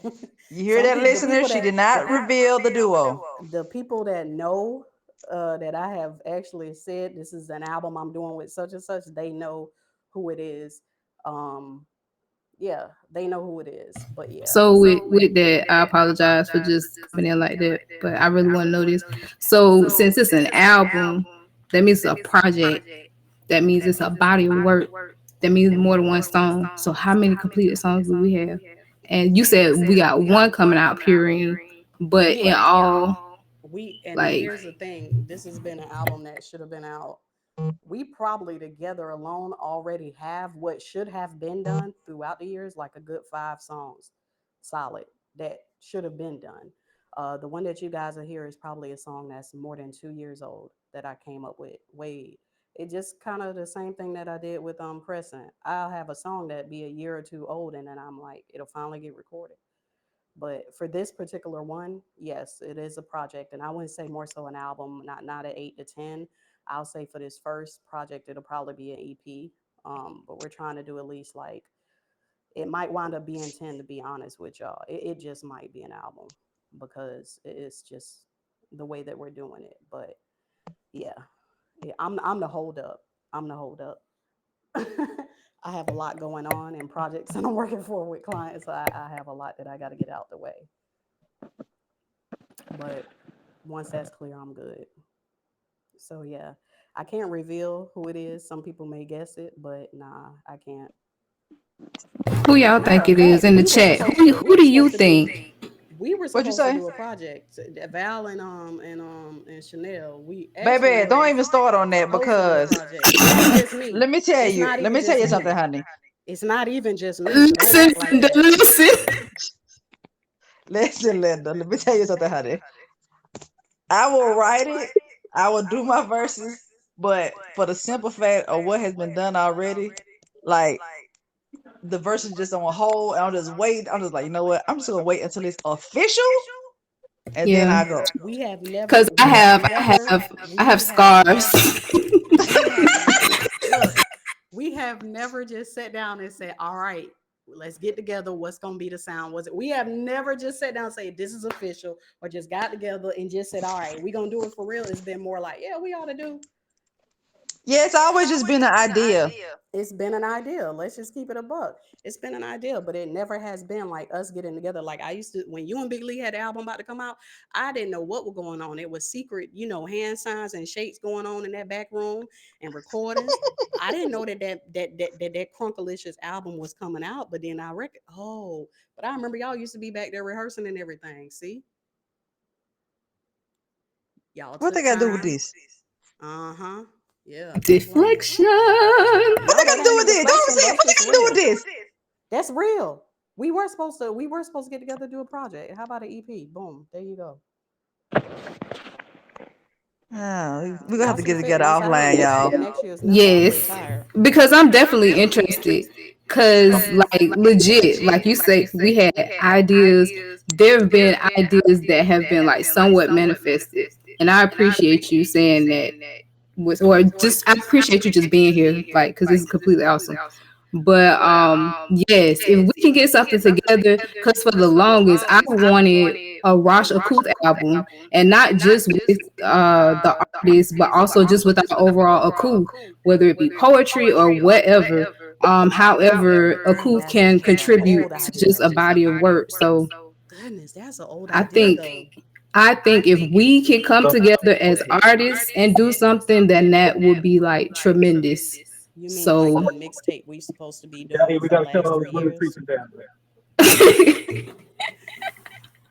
You hear that, The listener? people She that did not reveal the duo. the people that know that I have actually said this is an album I'm doing with such and such, they know who it is. Um, yeah, they know who it is. But yeah. So with that, I apologize for just coming in like that, but I really want to know this. So since it's an album, that means it's a project. That means it's a body of work. That means more than one song. So how many completed songs do we have? And you said we got one coming out, Purine, but in Yeah. all, And like, here's the thing, this has been an album that should have been out. We probably together alone already have what should have been done throughout the years, like a good 5 songs solid that should have been done. The one that you guys are hear is probably a song that's more than 2 years old that I came up with. Wade. It just kind of the same thing that I did with Crescent. I'll have a song that be a year or two old, and then I'm like, it'll finally get recorded. But for this particular one, yes, it is a project, and I wouldn't say more so an album, not an 8 to 10. I'll say for this first project, it'll probably be an EP. But we're trying to do at least like it might wind up being 10. To be honest with y'all, it just might be an album because it's just the way that we're doing it. But yeah, I'm the hold up. I'm the hold up. I have a lot going on and projects that I'm working for with clients. So I have a lot that I got to get out the way. But once that's clear, I'm good. So yeah, I can't reveal who it is. Some people may guess it, but nah, I can't. Who y'all Matter think of it is fact, in the we were chat? supposed Who, to. We who were do you supposed to do. think? We were What you supposed to say? do a project. Val and Chanel. We actually Baby, don't were even start on that supposed to do a because project. It ain't just me. let me tell It's you, not let even me tell just you something, me. honey. It's not even just me. So don't Listen, act like Linda, that. listen. Listen, Linda, let me tell you something, honey. I will write it, I will do my verses, but for the simple fact of what has been done already, like the verses just on hold, and I'm just waiting. I'm just like, you know what? I'm just gonna wait until it's official, and then Yeah, I go. We have never. because We have never. I have We have scars. never. We have look. We have never just sat down and said, "All right, let's get together. What's gonna be the sound?" Was it? We have never just sat down and say, "This is official," or just got together and just said, "All right, we gonna do it for real." It's been more like, "Yeah, we ought to do." Yeah, it's always just been an idea. It's been an idea. Let's just keep it a buck. It's been an idea, but it never has been like us getting together. Like I used to, when you and Big Lee had the album about to come out, I didn't know what was going on. It was secret, hand signs and shakes going on in that back room and recordings. I didn't know that Crunkalicious album was coming out, but then I reckon, but I remember y'all used to be back there rehearsing and everything. See, y'all What they took got to do with time. this? Uh-huh. Yeah, that's right. Deflection. What No, they got that to do ain't a with this? Don't deflection. say it. That's What they just got to do with real. this? That's real. We were supposed to get together to do a project. How about an EP? Boom. There you go. Oh, we're gonna have Y'all to see get fit together next year. offline, y'all. Next year is never always Yes, tired. because I'm definitely interested. Cause like legit, like you say, we had ideas. There have been ideas that have been like somewhat manifested, and I appreciate you saying that. Or just I appreciate you just being here, like, because this is completely awesome. But yes, if we can get something together, because for the longest I wanted a Rosh Akuth album, and not just with the artists, but also just with our overall Akuth, whether it be poetry or whatever. However, Akuth can That's an contribute old to just idea. a body of work. So Goodness, that's an old I idea think though. I think if we can come So, together as artists and do something, then that would be like tremendous. You mean like So the mixtape we supposed to be yeah, doing we for the gotta shut last all 3 this Willie years? preaching down.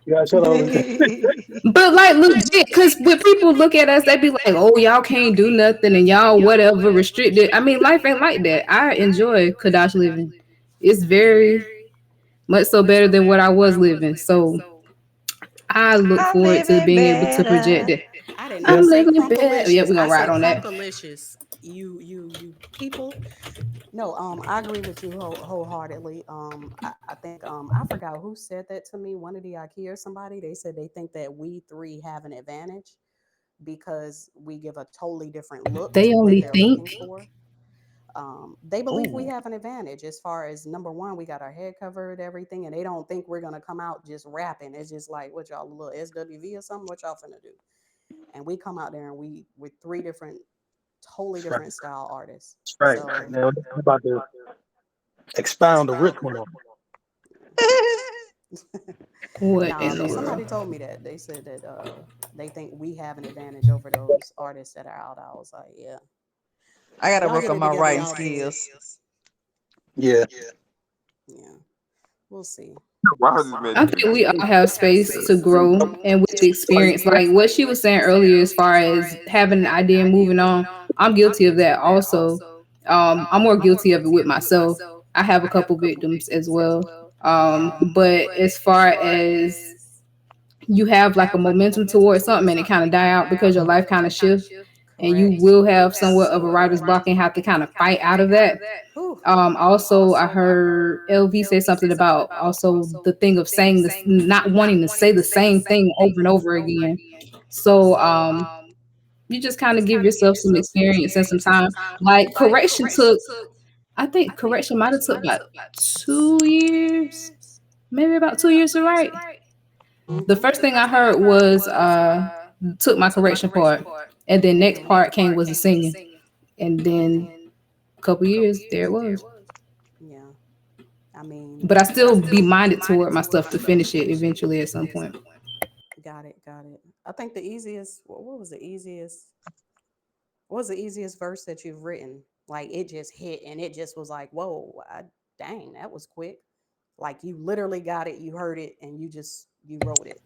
You gotta shut all this. but like legit, because when people look at us, they be like, "Oh, y'all can't do nothing, and y'all whatever restricted." I mean, life ain't like that. I enjoy Kadash living. It's very much so better than what I was living. So I look I'm forward to living being able to project better. it. I did I'm not say living better. Yeah, crunkalicious. we're I gonna ride said on that. crunkalicious. You people. No, I agree with you wholeheartedly. I think I forgot who said that to me. One of the IKEA or somebody. They said they think that we three have an advantage because we give a totally different look They that only they're looking think. for. They believe we Ooh. have an advantage as far as number one, we got our head covered, everything, and they don't think we're gonna come out just rapping. It's just like what y'all a little SWV or something. What y'all finna do? And we come out there and we're three different, totally That's right. different style artists. That's right. So Now I'm about to expound the rich one on. What nah, in the but world? somebody told me that they said that they think we have an advantage over those artists that are out. I was like, yeah, I gotta y'all work get on it my together, writing y'all do it. skills. Yeah. Yeah, we'll see. Why has this man I doing think we this? all have space to grow and with the experience. Like what she was saying earlier, as far as having an idea and moving on, I'm guilty of that also. I'm more guilty of it with myself. I have a couple victims as well. But as far as you have like a momentum towards something and it kind of die out because your life kind of shift, and you Correct. will have somewhat of a writer's block and have to kind of fight out of that. Whew. Also, I heard LV say something about also the thing of saying this, not wanting to say the same thing over and over again. So, you just kind of give yourself some experience and some time. Like correction took, I think correction might have took about 2 years, maybe about 2 years to write. The Mm-hmm. first thing I heard was took my correction part, and then next Mm-hmm. part came was the singing, and then a couple years there it was. Yeah. I mean, But I still be minded toward my stuff to finish it eventually at some point. got it, got it. I think the easiest. What was the easiest? What was the easiest verse that you've written? Like it just hit and it just was like, whoa! dang, that was quick. Like you literally got it, you heard it, and you wrote it.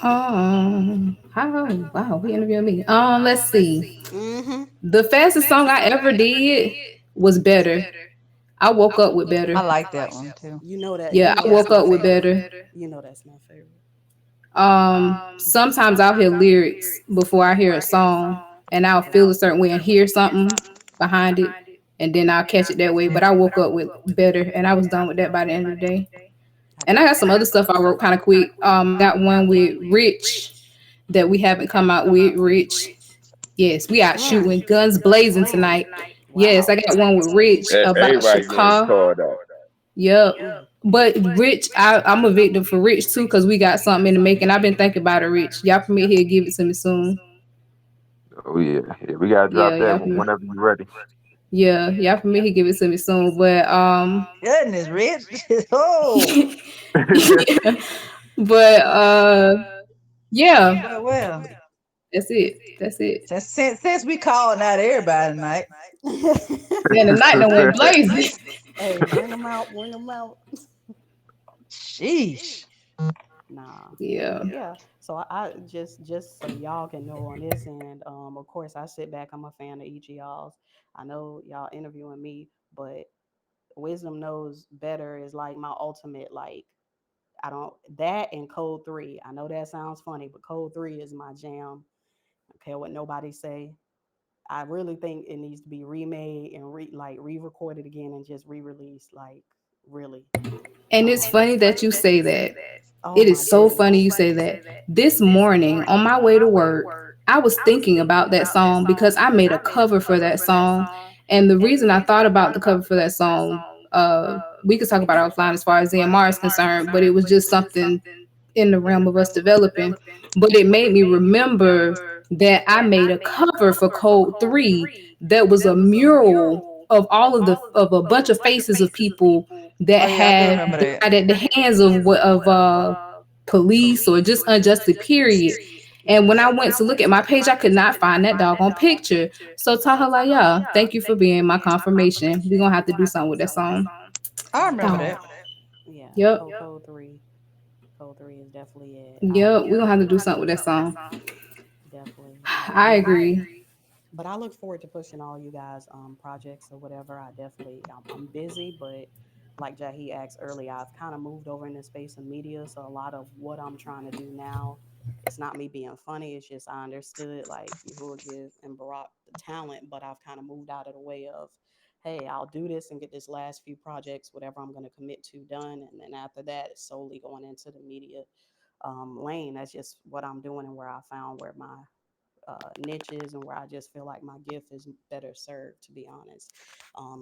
Wow, we interviewing me. Let's see. Mm-hmm. The fastest song I ever did was Better. I woke up with Better. I like that one too. You know that. You Yeah, know I that's woke my up with favorite. Better. You know that's my favorite. Sometimes I'll hear lyrics before I hear a song, and I'll feel a certain way and hear something behind it, and then I'll catch it that way. But I woke up with Better, and I was done with that by the end of the day. And I got some other stuff I wrote kind of quick. I got one with Rich that we haven't come out with. Rich, yes, we out shooting guns blazing tonight. Yes, I Wow. got one with Rich about Everybody getting Chicago. called out. Yep. But Rich, I'm a victim for Rich too, because we got something in the making. I've been thinking about it, Rich. Y'all permit here, give it to me soon. Oh yeah, yeah. We gotta Yeah, drop that y'all permit. whenever you're ready. Yeah, y'all permit here, give it to me soon. But Goodness, Rich. Oh, but yeah, well. that's it. That's it. Since we calling out everybody tonight. Man, the night done went blazing. Hey, bring them out. Bring them out. Sheesh. Nah. Yeah. Yeah. So I just so y'all can know on this end, of course I sit back, I'm a fan of each of y'all's. I know y'all interviewing me, but Wisdom Knows Better is like my ultimate, like I don't that and Code 3. I know that sounds funny, but Code 3 is my jam. I don't care what nobody say. I really think it needs to be remade and re-recorded again and just re-released, like really. And it's funny that you say that. Oh It my is so goodness. funny you say that. This morning on my way to work, I was thinking about that song because I made a cover for that song. And the reason I thought about the cover for that song, we could talk about it offline as far as ZMR is concerned, but it was just something in the realm of us developing. But it made me remember that I made a cover for Code 3 that was a mural of of a bunch of faces of people that Oh yeah, I do had remember that. died at the hands of police or just unjustly, period. And when I went to look at my page, I could not find that doggone picture. So tell her like, yeah, thank you for being my confirmation. We're gonna have to do something with that song. I remember Dog. that. Yeah. Yep. Code 3. Code 3 is definitely it. Yep. We're gonna have to do something with that song. Definitely. I agree. But I look forward to pushing all you guys projects or whatever. I'm busy, but like Jahi asked earlier, I've kind of moved over in the space of media. So a lot of what I'm trying to do now, it's not me being funny. It's just I understood like Yahuwah give and Barack the talent, but I've kind of moved out of the way of, hey, I'll do this and get this last few projects, whatever I'm going to commit to done. And then after that, it's solely going into the media lane. That's just what I'm doing and where I found where my niches and where I just feel like my gift is better served, to be honest.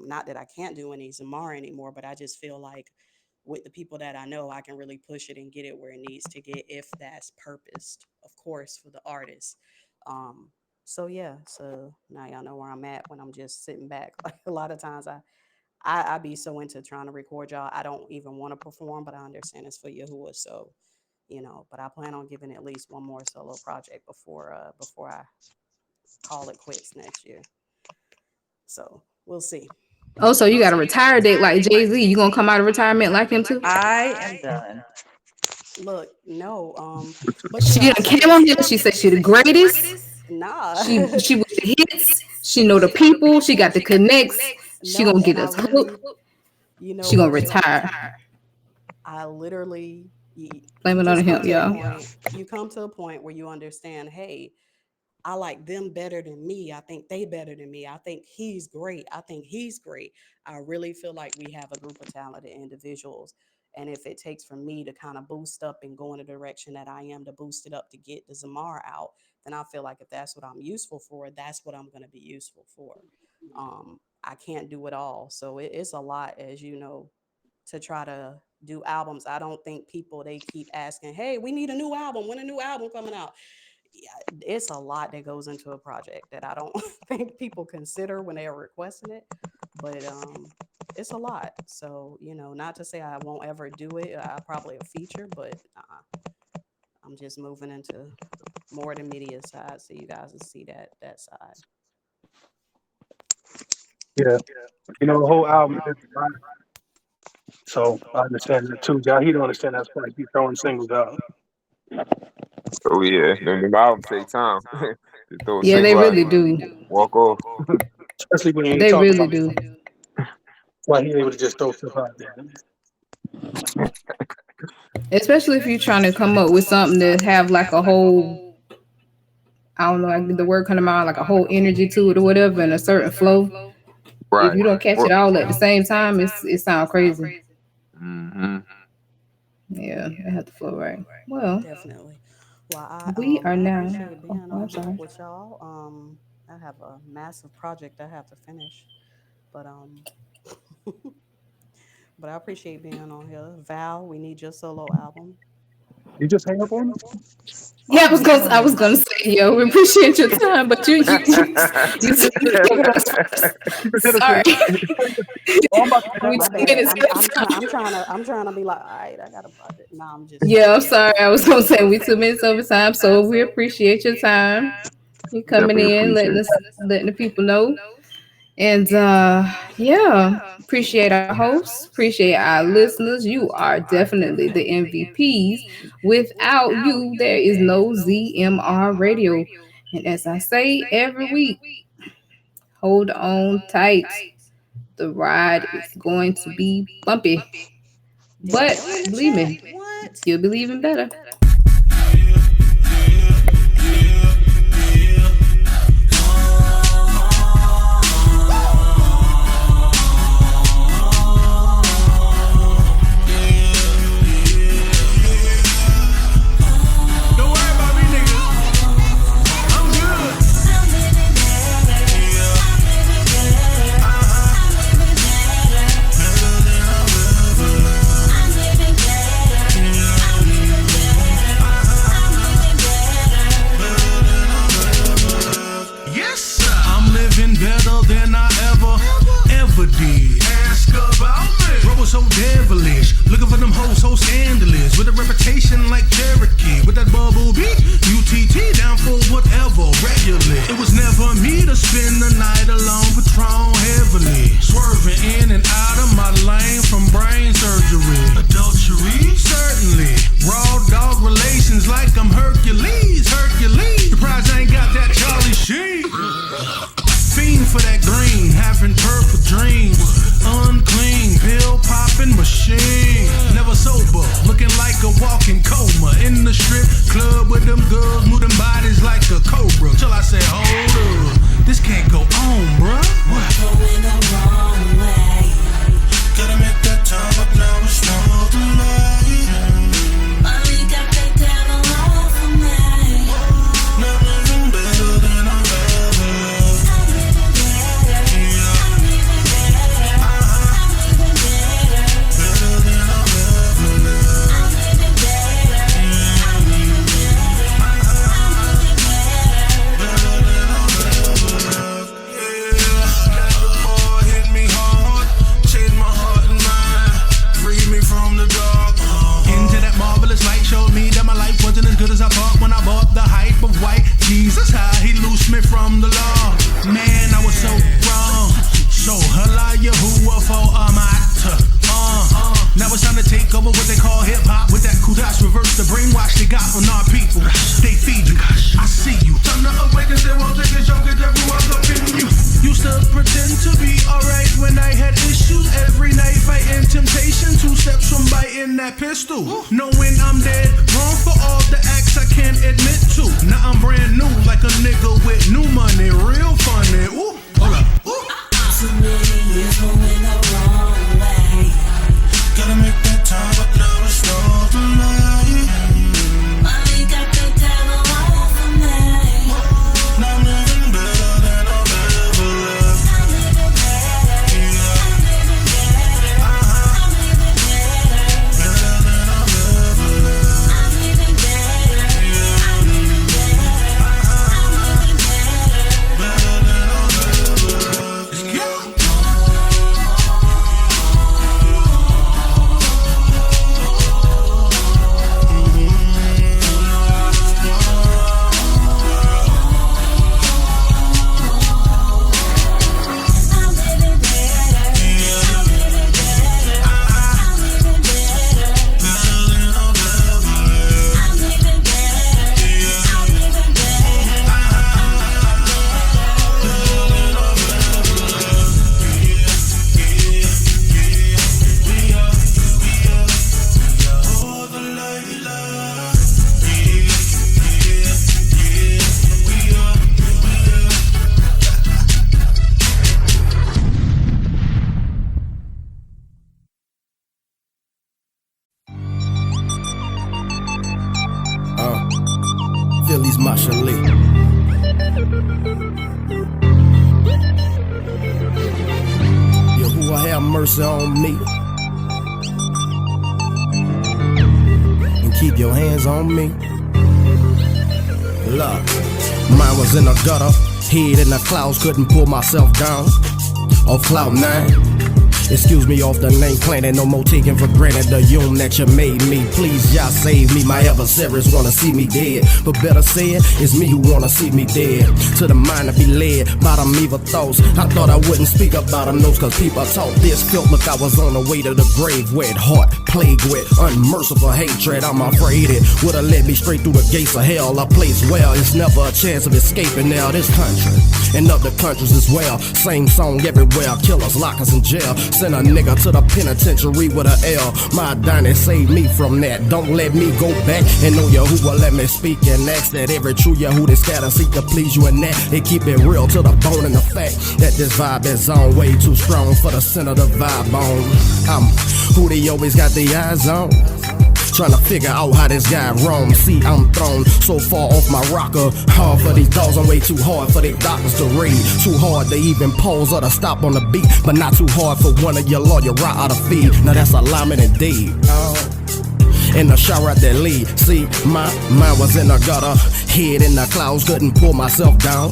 Not that I can't do any Zamar anymore, but I just feel like with the people that I know, I can really push it and get it where it needs to get if that's purposed, of course, for the artist. So yeah, so now y'all know where I'm at when I'm just sitting back. Like a lot of times I be so into trying to record y'all, I don't even want to perform, but I understand it's for Yahuwah, so but I plan on giving at least one more solo project before I call it quits next year. So we'll see. Oh, so you got a retire date like Jay-Z. You gonna come out of retirement like him too? I am done. Look, no, but She should I done say came on here. She said she the greatest. nah? She with the hits. She know the people. She got the connects. She No, gonna get and I us really, hooked. what, She gonna Joy? retire. I literally, Blame you it on just come him, to a y'all. point. You come to a point where you understand. Hey, I like them better than me. I think they better than me. I think he's great. I think he's great. I really feel like we have a group of talented individuals. And if it takes for me to kind of boost up and go in the direction that I am to boost it up to get the Zamar out, then I feel like if that's what I'm useful for, that's what I'm going to be useful for. I can't do it all. So it's a lot, as you know, to try to do albums. I don't think people, they keep asking, hey, we need a new album. When a new album coming out? Yeah, it's a lot that goes into a project that I don't think people consider when they are requesting it. But it's a lot. So, not to say I won't ever do it. I probably a feature, but I'm just moving into more the media side so you guys will see that side. Yeah, the whole album is divine. So I understand that too. He don't understand that's why he's throwing singles out. Oh yeah, them albums take time. Just throw a Yeah, they single out really and do. walk off. Especially when you They talk really about do. why he's able to just throw stuff out there. Especially if you're trying to come up with something that have like a whole, I don't know, like the word coming out, like a whole energy to it or whatever, and a certain flow. If Right. you don't catch it all at the same time, it sounds crazy. Mm-hmm. Yeah, it had to flow right. Well, Definitely. Well, we are I now. appreciate being Oh, I'm on sorry. with y'all. I have a massive project I have to finish, but but I appreciate being on here. Val, we need your solo album. You just hang up on him? Yeah, I was gonna say, yo, we appreciate your time, but you said you took us first. Sorry. We My 2 bad. minutes I'm trying to be like, all right, I got a project. No, I'm just Yeah, I'm sorry. I was gonna say we 2 minutes over time, so we appreciate your time. You coming Definitely in, appreciate letting the people know. And yeah, appreciate our hosts, appreciate our listeners. You are definitely the MVPs. Without you, there is no ZMR radio. And as I say every week, hold on tight. The ride is going to be bumpy. But believe me, you'll be leaving better. Better than I ever did. Ask about me. Bro was so devilish, looking for them hoes so scandalous, with a reputation like Cherokee, with that bubble beat, UTT down for whatever, regularly. It was never me to spend the night alone, Patron heavily, swerving in and out of my lane from brain surgery. Adultery? Certainly. Raw dog relations like I'm Hercules. The prize ain't got that Charlie Sheen. Fiend for that green, having purple dreams. Unclean, pill popping machine. Never sober, looking like a walking coma. In the strip club with them girls, moving bodies like a cobra. Till I say, hold up, this can't go on, bruh. What? Going the wrong way. Gotta make that time up now, it's not too late. Only got that devil over me. Not living better than I ever lived. As good as I thought when I bought the hype of white Jesus, how he loosed me from the law. Man, I was so wrong. So Yahuwah for a matter. Now it's time to take over what they call hip hop with that kudas. Reverse the brainwash they got on our people. They feed you. I see you. Time to awaken. They won't take a joke at everyone's up in you. Used to pretend to be alright when I had issues. Every night fighting temptation. 2 steps from biting that pistol. Knowing I'm dead wrong for all the acts I can't admit to. Now I'm brand new like a nigga with new money. Real funny. Ooh, hold up. Too many years going the wrong way. Gotta make that time, but now it's not too late. Money got the devil over me. Now I'm living better than I've ever lived. I'm living better. I'm living better. I'm living better. Better than I've ever lived. I'm living better. I'm living better. I'm living better. Better than I've ever lived. mercy on me. And keep your hands on me. Look, mine was in the gutter, head in the clouds, couldn't pull myself down. Off cloud 9. Excuse me off the name planet, no more taking for granted the young that you made me. Please, y'all save me, my adversaries wanna see me dead. But better said, it's me who wanna see me dead. To the mind to be led by them evil thoughts. I thought I wouldn't speak about them notes, cause people talk this. Felt like I was on the way to the grave, wet heart, plagued with unmerciful hatred. I'm afraid it would've led me straight through the gates of hell. A place where it's never a chance of escaping now. This country and other countries as well. Same song everywhere, killers, lockers in jail. Send a nigga to the penitentiary with a L. My Donnie saved me from that. Don't let me go back and know Yahuwah let me speak and ask that every true Yahudi scatter seek to please you in that. They keep it real to the bone and the fact that this vibe is on way too strong for the center of the vibe on. I'm who they always got their eyes on. Trying to figure out how this guy roams. See, I'm thrown so far off my rocker. Hard for these dogs, I'm way too hard for they doctors to read. Too hard to even pause or to stop on the beat, but not too hard for one of your lawyer right out of feed. Now that's alignment indeed. In the shower at that lead. See, my mind was in the gutter, head in the clouds, couldn't pull myself down.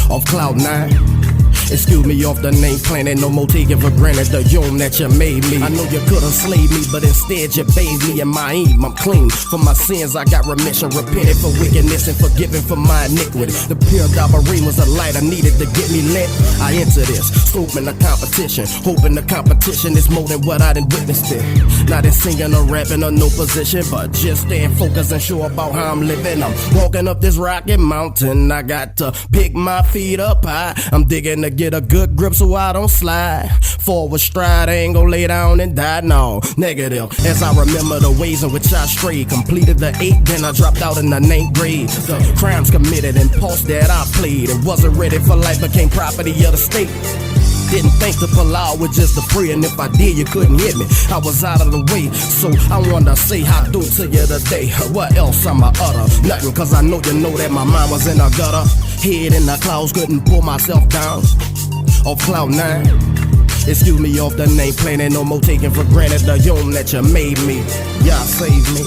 Off cloud 9. Excuse me off the name planet, no more taking for granted the young that you made me. I know you could've slayed me, but instead you bathed me in my aim. I'm clean for my sins, I got remission, repented for wickedness and forgiven for my iniquity. The pure Dabarine was the light I needed to get me lit. I enter this, scoping the competition, hoping the competition is more than what I done witnessed it. Not in singing or rapping or no position, but just staying focused and sure about how I'm living. I'm walking up this rocky mountain, I got to pick my feet up high. I'm digging to get a good grip so I don't slide. Forward stride, I ain't gon' lay down and die, no. Negative, as I remember the ways in which I strayed. Completed the 8, then I dropped out in the 9th grade. The crimes committed and parts that I played, and wasn't ready for life, became property of the state. Didn't think to pull out with just a prayer, and if I did, you couldn't hit me. I was out of the way, so I wanna say how do to you today. What else I'ma utter? Nothing, cause I know you know that my mind was in a gutter. Head in the clouds, couldn't pull myself down. Off cloud 9. Excuse me off the name planet, no more taking for granted the young that you made me. Y'all saved me.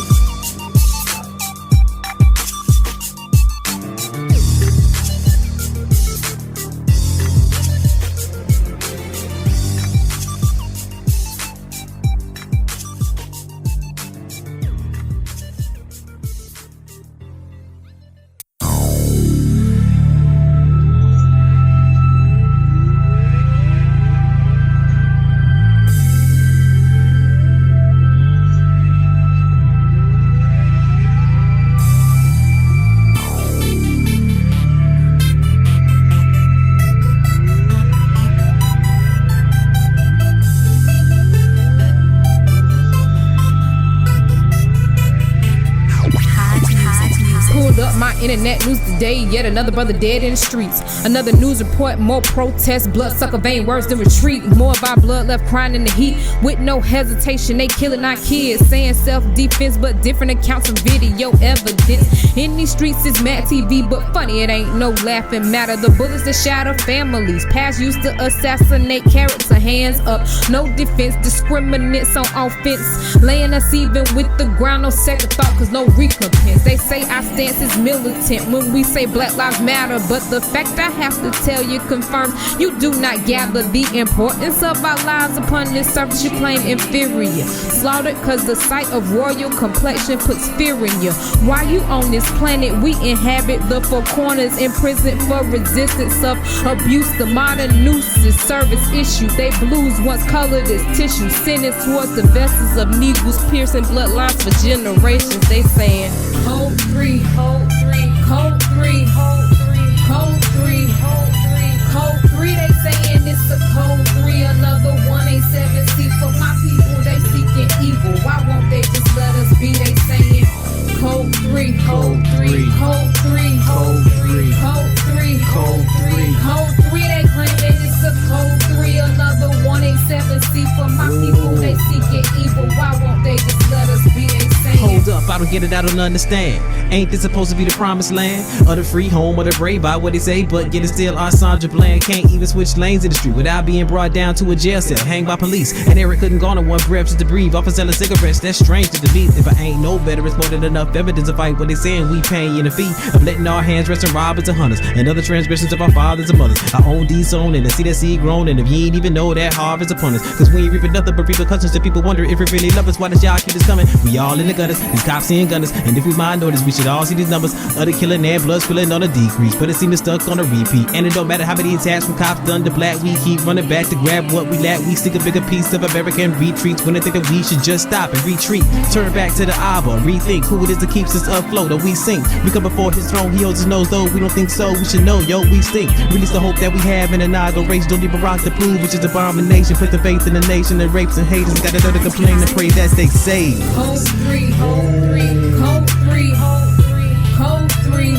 Internet news today, yet another brother dead in the streets. Another news report, more protests, bloodsucker vain words than retreat. More of our blood left crying in the heat. With no hesitation, they killing our kids. Saying self-defense, but different accounts of video evidence. In these streets it's mad TV, but funny, it ain't no laughing matter. The bullets that shatter families. Past used to assassinate character, hands up. No defense, discriminates on offense. Laying us even with the ground, no second thought, cause no recompense. They say our stance is militant when we say Black Lives Matter, but the fact I have to tell you confirms you do not gather the importance of our lives. Upon this surface you claim inferior, slaughtered cause the sight of royal complexion puts fear in you. Why you on this planet we inhabit, the four corners, imprisoned for resistance of abuse. The modern noose is service issue. They blues once colored as tissue, sentenced towards the vessels of needles, piercing bloodlines for generations. They saying hold 3, hold 3, code 3, hold 3, code 3, hold 3, code 3. They saying it's a code 3, another 187. See, for my people they seeking evil. Why won't they just let us be? They saying code 3, hold 3, code 3, hold 3, code 3, hold 3, code 3. They claiming it's a code 3, another 187. See, for my people they seeking evil. Why won't they just let us be? They saying hold up, I I don't get it, I don't understand. Ain't this supposed to be the promised land? Or the free home of the brave, by what they say, but yet it's still our Sandra Bland. Can't even switch lanes in the street without being brought down to a jail cell, hanged by police. And Eric couldn't go on one breath just to breathe off of selling cigarettes. That's strange to me. If I ain't no better, it's more than enough evidence to fight what they saying we paying the fee of letting our hands rest on robbers and hunters and other transgressions of our fathers and mothers. I own these own and I see that seed grown, and if you ain't even know that harvest upon us, cause we ain't reaping nothing but repercussions. And people wonder if we really love us. Why does y'all keep us coming? We all in the gutters, these cops and gunners, and if we mind notice, we should all see these numbers of the killing and blood spilling on a decrease, but it seems stuck on a repeat. And it don't matter how many attacks from cops done to black, we keep running back to grab what we lack. We seek a bigger piece of American retreats when they think that we should just stop and retreat. Turn back to the Abba, rethink who it is that keeps us afloat, or we sink. We come before his throne, he holds his nose, though we don't think so. We should know, yo, we stink. Release the hope that we have in an race. Don't leave a rock to prove it's just abomination. Put the faith in the nation and rapes and haters. Got another complain and pray that they save. Code 3, code 3, code 3, code 3,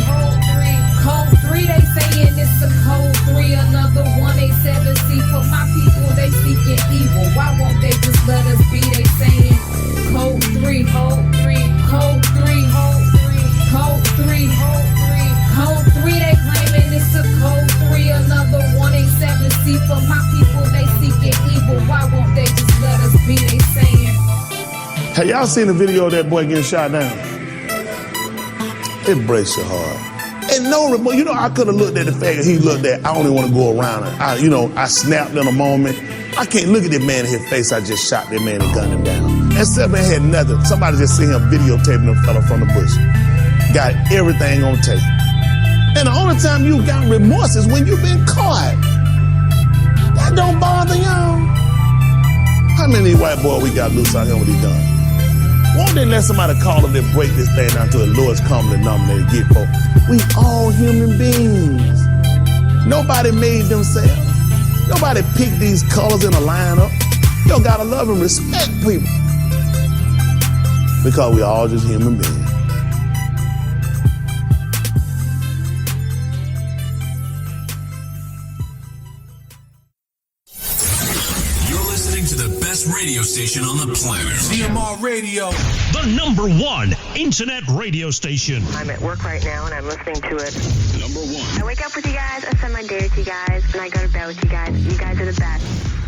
code 3. They saying it's a code 3, another 187C for my people. They seeking evil. Why won't they just let us be? They saying code 3, code 3, code 3, code 3, code 3. They claiming it's a code 3, another 187C for my people. They seeking evil. Why won't they just let us be? They saying. Have y'all seen the video of that boy getting shot down? It breaks your heart. And no remorse. You know, I could have looked at the fact that he looked at, I only want to go around it. I snapped in a moment. I can't look at that man in his face. I just shot that man and gunned him down. That seven man had nothing. Somebody just seen him videotaping the fella from the bush. Got everything on tape. And the only time you got remorse is when you've been caught. That don't bother y'all. How many white boys we got loose out here with these guns? Won't they let somebody call them and break this thing down to a lowest common denominator to get folks? We all human beings. Nobody made themselves. Nobody picked these colors in a lineup. You gotta love and respect people. Because we all just human beings. Radio station on the planet. ZMR Radio. The #1 internet radio station. I'm at work right now and I'm listening to it. #1. I wake up with you guys, I spend my day with you guys, and I go to bed with you guys. You guys are the best.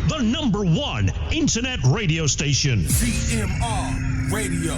The #1 internet radio station. ZMR Radio.